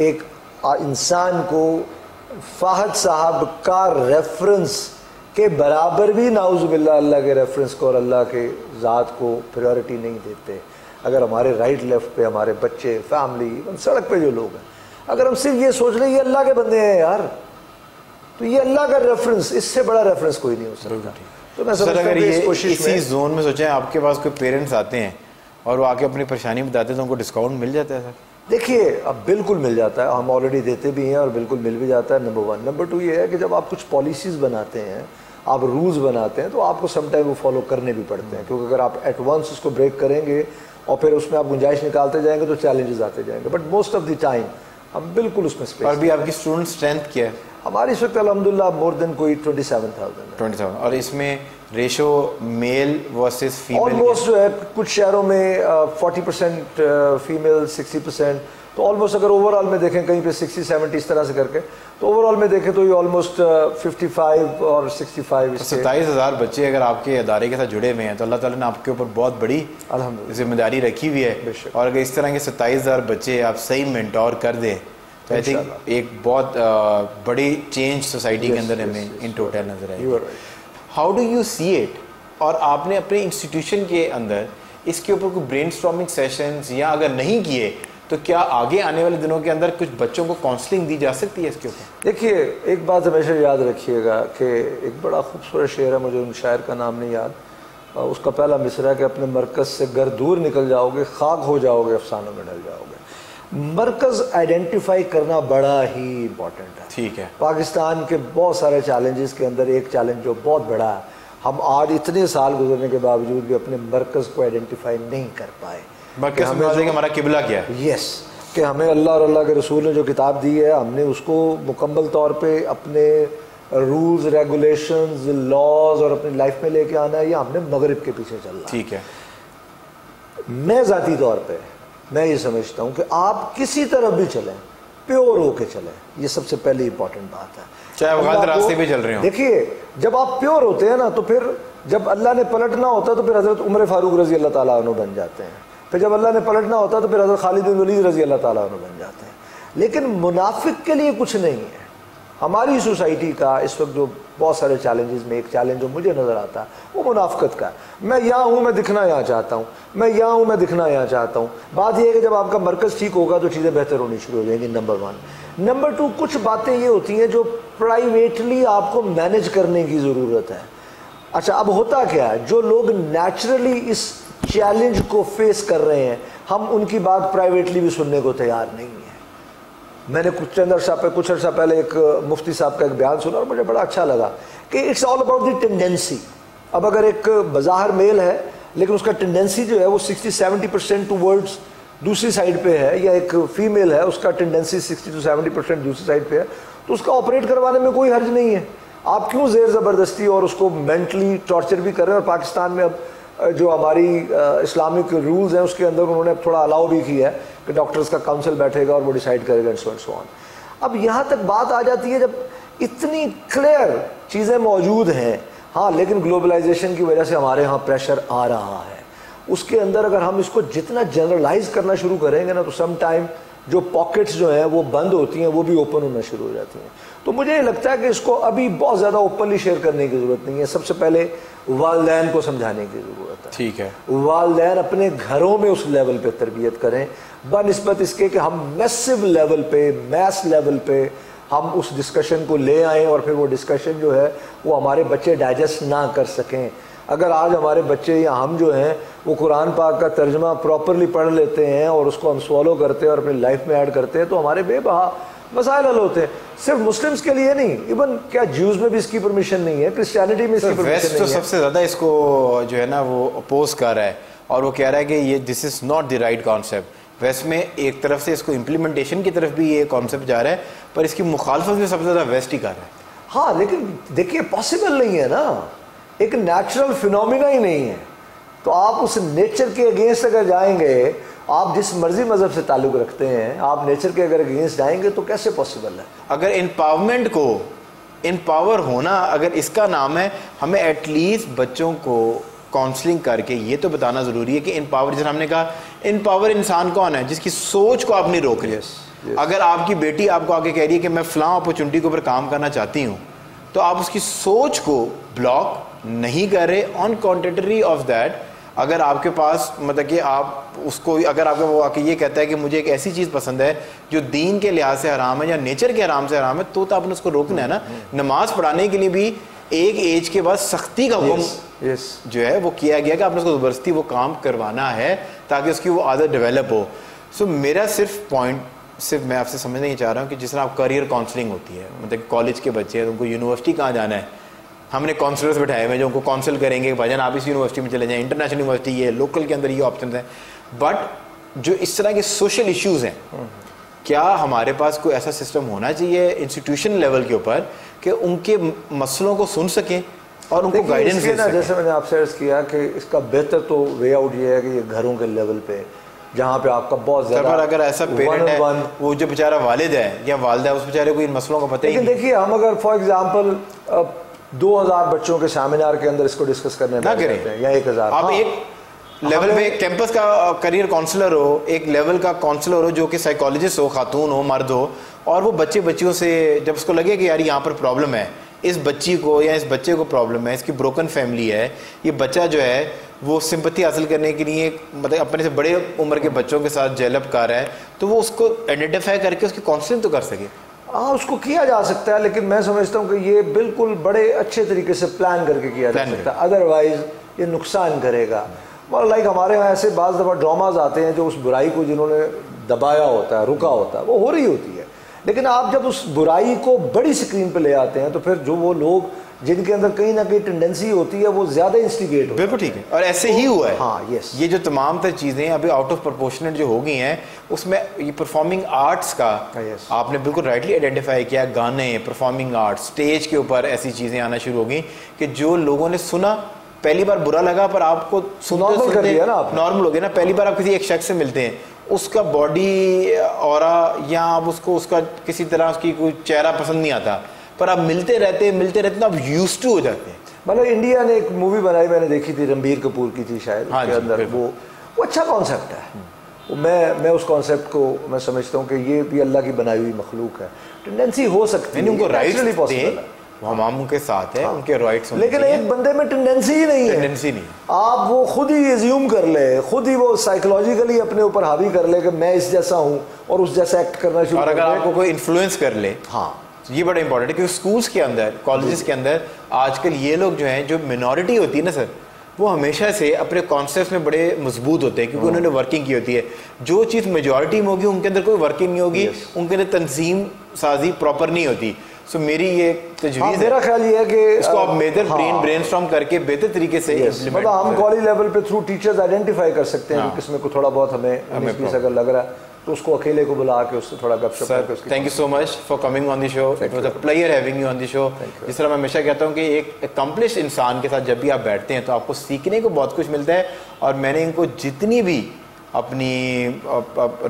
एक इंसान को फ़ाहद साहब का रेफरेंस के बराबर भी नाउज़ुबिल्लाह अल्लाह के रेफरेंस को और अल्लाह के ज़ात को प्रायोरिटी नहीं देते, अगर हमारे राइट लेफ्ट पे हमारे बच्चे, फैमिली, सड़क पे जो लोग हैं, अगर हम सिर्फ ये सोच लें ये अल्लाह के बंदे हैं यार, तो ये अल्लाह का रेफरेंस, इससे बड़ा रेफरेंस कोई नहीं हो सकता। तो मैं सर अगर ये इसी जोन में सोचें, आपके पास कोई पेरेंट्स आते हैं और वो आके अपनी परेशानी बताते हैं तो उनको डिस्काउंट मिल जाता है सर? देखिए अब बिल्कुल मिल जाता है, हम ऑलरेडी देते भी हैं और बिल्कुल मिल भी जाता है, नंबर 1। नंबर 2 ये है कि जब आप कुछ पॉलिसीज़ बनाते हैं, आप रूल्स बनाते हैं, तो आपको समटाइम वो फॉलो करने भी पड़ते हैं, क्योंकि अगर आप एट वंस उसको ब्रेक करेंगे और फिर उसमें आप गुंजाइश निकालते जाएंगे तो चैलेंजेस आते जाएंगे, but most of the time हम बिल्कुल उसमें स्पेस। और भी आपकी स्टूडेंट स्ट्रेंथ क्या है? हमारी इस वक्त अल्हम्दुलिल्लाह मोर देन कोई 27,000 और इसमें ratio male versus female almost जो है, कुछ शहरों में 40% फीमेल, 60%, तो ऑलमोस्ट अगर ओवरऑल में देखें कहीं पे 60-70 इस तरह से करके, तो ओवरऑल में देखें तो ये ऑलमोस्ट 55 और 65। 27,000 बच्चे अगर आपके अदारे के साथ जुड़े हुए हैं तो अल्लाह ताला ने आपके ऊपर बहुत बड़ी जिम्मेदारी रखी हुई है, और अगर इस तरह के 27,000 बच्चे आप सही मेंटोर कर दें तो आई थिंक एक बहुत बड़ी चेंज सोसाइटी के अंदर हमें इन टोटल नजर आएगी। How do you see it? और आपने अपने इंस्टीट्यूशन के अंदर इसके ऊपर कोई ब्रेनस्टॉर्मिंग सेशंस या अगर नहीं किए तो क्या आगे आने वाले दिनों के अंदर कुछ बच्चों को काउंसलिंग दी जा सकती है इसके ऊपर? देखिए एक बात हमेशा याद रखिएगा कि एक बड़ा खूबसूरत शेर है, मुझे उन शायर का नाम नहीं याद, उसका पहला मिसरा है कि अपने मरकज़ से गर दूर निकल जाओगे, खाक हो जाओगे, अफसानों में ढल जाओगे। मरकज़ आइडेंटिफाई करना बड़ा ही इम्पॉर्टेंट है। ठीक है, पाकिस्तान के बहुत सारे चैलेंजेस के अंदर एक चैलेंज जो बहुत बड़ा है, हम आज इतने साल गुजरने के बावजूद भी अपने मरकज़ को आइडेंटिफाई नहीं कर पाए। हमारा किबला क्या है? यस, कि हमें अल्लाह और अल्लाह के रसूल ने जो किताब दी है, हमने उसको मुकम्मल तौर पे अपने रूल्स, रेगुलेशंस, लॉज और अपनी लाइफ में लेके आना है, या हमने मगरिब के पीछे चलना है। ठीक है, मैं ज़ाती तौर पे मैं ये समझता हूँ कि आप किसी तरफ भी चलें, प्योर होके चलें, ये सबसे पहली इंपॉर्टेंट बात है, चाहे वो गलत रास्ते पे चल रहे हो। देखिए जब आप प्योर होते हैं ना, तो फिर जब अल्लाह ने पलटना होता तो फिर हज़रत उमर फ़ारूक रज़ी अल्लाह ताला अन्हु बन जाते हैं, फिर जब अल्लाह ने पलटना होता तो फिर हज़रत खालिद बिन वलीद रज़ी अल्लाह ताला अन्हु बन जाते हैं। लेकिन मुनाफिक के लिए कुछ नहीं है। हमारी सोसाइटी का इस वक्त जो बहुत सारे चैलेंजेस में एक चैलेंज जो मुझे नज़र आता है वो मुनाफिकत का है। मैं यहाँ हूँ, मैं दिखना यहाँ चाहता हूँ, मैं यहाँ हूँ, मैं दिखना यहाँ चाहता हूँ। बात यह है कि जब आपका मरकज़ ठीक होगा तो चीज़ें बेहतर होनी शुरू हो जाएंगी, नंबर 1। नंबर 2, कुछ बातें ये होती हैं जो प्राइवेटली आपको मैनेज करने की ज़रूरत है। अच्छा, अब होता क्या है, जो लोग नेचुरली इस चैलेंज को फेस कर रहे हैं, हम उनकी बात प्राइवेटली भी सुनने को तैयार नहीं है। मैंने कुछ अर्सा पहले एक मुफ्ती साहब का एक बयान सुना और मुझे बड़ा अच्छा लगा कि it's all about the tendency. अब अगर एक बाज़ाहिर मेल है लेकिन उसका टेंडेंसी जो है वो 60-70% टूवर्ड्स दूसरी साइड पे है, या एक फीमेल है उसका टेंडेंसी 60-70% दूसरी साइड पे है, तो उसका ऑपरेट करवाने में कोई हर्ज नहीं है। आप क्यों ज़ेर ज़बरदस्ती और उसको मेंटली टॉर्चर भी कर रहे हैं। और पाकिस्तान में अब जो हमारी इस्लामिक रूल्स हैं उसके अंदर उन्होंने थोड़ा अलाउ भी किया है कि डॉक्टर्स का काउंसिल बैठेगा और वो डिसाइड करेगा एंड सो ऑन। अब यहाँ तक बात आ जाती है जब इतनी क्लियर चीज़ें मौजूद हैं, हाँ, लेकिन ग्लोबलाइजेशन की वजह से हमारे यहाँ प्रेशर आ रहा है। उसके अंदर अगर हम इसको जितना जनरलाइज करना शुरू करेंगे ना तो सम टाइम जो पॉकेट्स जो हैं वो बंद होती हैं वो भी ओपन होना शुरू हो जाती हैं। तो मुझे ये लगता है कि इसको अभी बहुत ज़्यादा ओपनली शेयर करने की ज़रूरत नहीं है। सबसे पहले वालिदैन को समझाने की ज़रूरत है। ठीक है, वालिदैन अपने घरों में उस लेवल पे तरबियत करें बनिस्बत इसके कि हम मैसिव लेवल पे, मैस लेवल पे हम उस डिस्कशन को ले आएँ और फिर वो डिस्कशन जो है वो हमारे बच्चे डाइजेस्ट ना कर सकें। अगर आज हमारे बच्चे या हम जो हैं वो कुरान पाक का तर्जमा प्रॉपरली पढ़ लेते हैं और उसको हम सॉलो करते हैं और अपनी लाइफ में ऐड करते हैं तो हमारे बेबहा मसाइल हल होते हैं। सिर्फ मुस्लिम्स के लिए नहीं, इवन क्या ज्यूज में भी इसकी परमिशन नहीं है, क्रिश्चियनिटी में इसकी परमिशन नहीं है। तो सबसे ज़्यादा इसको जो है ना वो अपोज कर रहा है और वो कह रहा है कि ये this is not the right concept. West में एक तरफ से इसको इम्प्लीमेंटेशन की तरफ भी ये कॉन्सेप्ट जा रहा है पर इसकी मुखालफत में सबसे ज़्यादा वेस्ट ही कर रहा है। हाँ, लेकिन देखिए पॉसिबल नहीं है ना, एक नेचुरल फिनोमिना ही नहीं है। तो आप उस नेचर के अगेंस्ट अगर जाएंगे, आप जिस मर्जी मजहब से ताल्लुक़ रखते हैं, आप नेचर के अगर अगेंस्ट जाएंगे तो कैसे पॉसिबल है। अगर एम्पावरमेंट को एम्पावर होना अगर इसका नाम है, हमें एटलीस्ट बच्चों को काउंसलिंग करके ये तो बताना ज़रूरी है कि एम्पावर, जैसे हमने कहा एम्पावर इंसान कौन है, जिसकी सोच को आप नहीं रोक रहे। अगर आपकी बेटी आपको आके कह रही है कि मैं फ़लाँ अपॉर्चुनिटी के ऊपर काम करना चाहती हूँ तो आप उसकी सोच को ब्लॉक नहीं कर रहे। ऑन कॉन्ट्रेटरी ऑफ दैट, अगर आपके पास मतलब कि आप उसको, अगर आपका वो आके ये कहता है कि मुझे एक ऐसी चीज़ पसंद है जो दीन के लिहाज से हराम है या नेचर के हराम से हराम है, तो आपने उसको रोकना है ना। नमाज पढ़ाने के लिए भी एक एज के बाद सख्ती का हुक्म जो है वो किया गया कि आपने उसको ज़बरदस्ती वो काम करवाना है ताकि उसकी वो आदत डेवलप हो। सो मेरा सिर्फ मैं आपसे समझना ही चाह रहा हूँ कि जिस तरह आप करियर काउंसलिंग होती है, मतलब कॉलेज के बच्चे हैं, उनको यूनिवर्सिटी कहाँ जाना है, हमने काउंसलर्स बैठाए हुए जो उनको काउंसिल करेंगे, भाईजान आप इस यूनिवर्सिटी में चले जाएं, इंटरनेशनल यूनिवर्सिटी ये, लोकल के अंदर ये ऑप्शन हैं। बट जो इस तरह के सोशल इश्यूज़ हैं, क्या हमारे पास कोई ऐसा सिस्टम होना चाहिए इंस्टीट्यूशन लेवल के ऊपर कि उनके मसलों को सुन सकें और उनको गाइडेंस दे सकें। जैसे मैंने आपसे अर्ज़ किया कि इसका बेहतर तो वे आउट ये है कि ये घरों के लेवल पे जहाँ पे आपका बहुत ज़्यादा, अगर ऐसा पेरेंट है वो जो बेचारा वालिद है या वालिदा है, उस बेचारे को इन मसलों का पता ही नहीं। लेकिन देखिए, हम अगर फॉर एग्जांपल 2000 बच्चों के सेमिनार के अंदर इसको डिस्कस करने ना करें या 1000, आप एक लेवल पे कैंपस का करियर काउंसलर हो, एक लेवल का काउंसलर हो जो कि साइकोलॉजिस्ट हो, खातून हो, मर्द हो, और वो बच्चियों से जब उसको लगे कि यार यहाँ पर प्रॉब्लम है, इस बच्ची को या इस बच्चे को प्रॉब्लम है, इसकी ब्रोकन फैमिली है, ये बच्चा जो है वो सिंपैथी हासिल करने के लिए मतलब अपने से बड़े उम्र के बच्चों के साथ जेलअप कर रहा है, तो वो उसको आइडेंटिफाई करके उसकी काउंसलिंग तो कर सके। हाँ, उसको किया जा सकता है, लेकिन मैं समझता हूँ कि ये बिल्कुल बड़े अच्छे तरीके से प्लान करके किया जा सकता है, अदरवाइज ये नुकसान करेगा। और लाइक हमारे यहाँ ऐसे बाज़ दफ़ा ड्रामाज आते हैं जो उस बुराई को जिन्होंने दबाया होता है, रुका होता है, वो हो रही होती है, लेकिन आप जब उस बुराई को बड़ी स्क्रीन पे ले आते हैं तो फिर जो वो लोग जिनके अंदर कहीं ना कहीं टेंडेंसी होती है वो ज़्यादा इंस्टिगेट होती है। बिल्कुल ठीक है, और ऐसे ही हुआ है। हाँ, यस, ये जो तमाम तर चीज़ें अभी आउट ऑफ प्रोपोर्शनेट जो हो गई हैं, उसमें ये परफॉर्मिंग आर्ट्स का आपने बिल्कुल राइटली आइडेंटिफाई किया, गाने, परफॉर्मिंग आर्ट्स, स्टेज के ऊपर ऐसी चीज़ें आना शुरू हो गई कि जो लोगों ने सुना, पहली बार बुरा लगा पर आपको नॉर्मल कर दिया ना, नॉर्मल हो गया ना। पहली बार आप किसी एक शख्स से मिलते हैं, उसका बॉडी ऑरा या आप उसको उसका किसी तरह उसकी कोई चेहरा पसंद नहीं आता, पर आप मिलते रहते तो आप यूज्ड टू हो जाते हैं। मतलब इंडिया ने एक मूवी बनाई, मैंने देखी थी, रणबीर कपूर की थी शायद, हाँ के अंदर वो अच्छा कॉन्सेप्ट है। मैं उस कॉन्सेप्ट को मैं समझता हूँ कि ये भी अल्लाह की बनाई हुई मखलूक है, टेंडेंसी हो सकती है, उनको राइट्स पॉसिबल है, हम उनके साथ है, उनके राइट्स, लेकिन एक बंदे में टेंडेंसी ही नहीं है, टेंडेंसी नहीं, आप वो खुद ही एज्यूम कर ले, खुद ही वो साइकोलॉजिकली अपने ऊपर हावी कर ले कि मैं इस जैसा हूँ और उस जैसा एक्ट करना शुरू, और अगर आपको कोई इन्फ्लुएंस कर ले, हाँ ये बड़ा इंपॉर्टेंट है, क्योंकि स्कूल्स के अंदर, कॉलेजेस के अंदर आजकल ये लोग जो हैं, जो मिनॉरिटी होती है ना सर, वो हमेशा से अपने कॉन्सेप्ट में बड़े मजबूत होते हैं, क्योंकि उन्होंने वर्किंग की होती है। जो चीज़ मेजॉरिटी में होगी उनके अंदर कोई वर्किंग नहीं होगी, उनके अंदर तंजीम साजी प्रॉपर नहीं होती। सो मेरी ये तजवीज़ मेरा ख्याल ये है कि इसको आप बेहतर ब्रेनस्टॉर्म करके बेहतर तरीके से मतलब हम कॉलेज लेवल पे थ्रू टीचर्स आइडेंटिफाई कर सकते हैं कि किसमें को थोड़ा बहुत हमें बीस अगर लग रहा है तो उसको अकेले को बुला के उससे थोड़ा गपशप करके उसकी। Thank you so much for coming on the show, it was a pleasure having you on the show. जिस तरह मैं हमेशा कहता हूँ कि एक अकम्पलिश इंसान के साथ जब भी आप बैठते हैं तो आपको सीखने को बहुत कुछ मिलता है, और मैंने इनको जितनी भी अपनी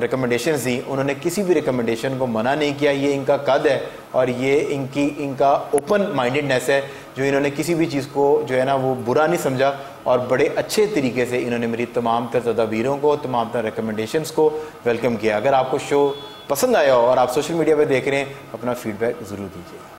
रिकमेंडेशंस दी, उन्होंने किसी भी रिकमेंडेशन को मना नहीं किया। ये इनका कद है और ये इनका ओपन माइंडेडनेस है, जो इन्होंने किसी भी चीज़ को जो है ना वो बुरा नहीं समझा, और बड़े अच्छे तरीके से इन्होंने मेरी तमाम तर तदाबीरों को, तमाम तर रिकमेंडेशंस को वेलकम किया। अगर आपको शो पसंद आया हो और आप सोशल मीडिया पर देख रहे हैं, अपना फीडबैक ज़रूर दीजिए।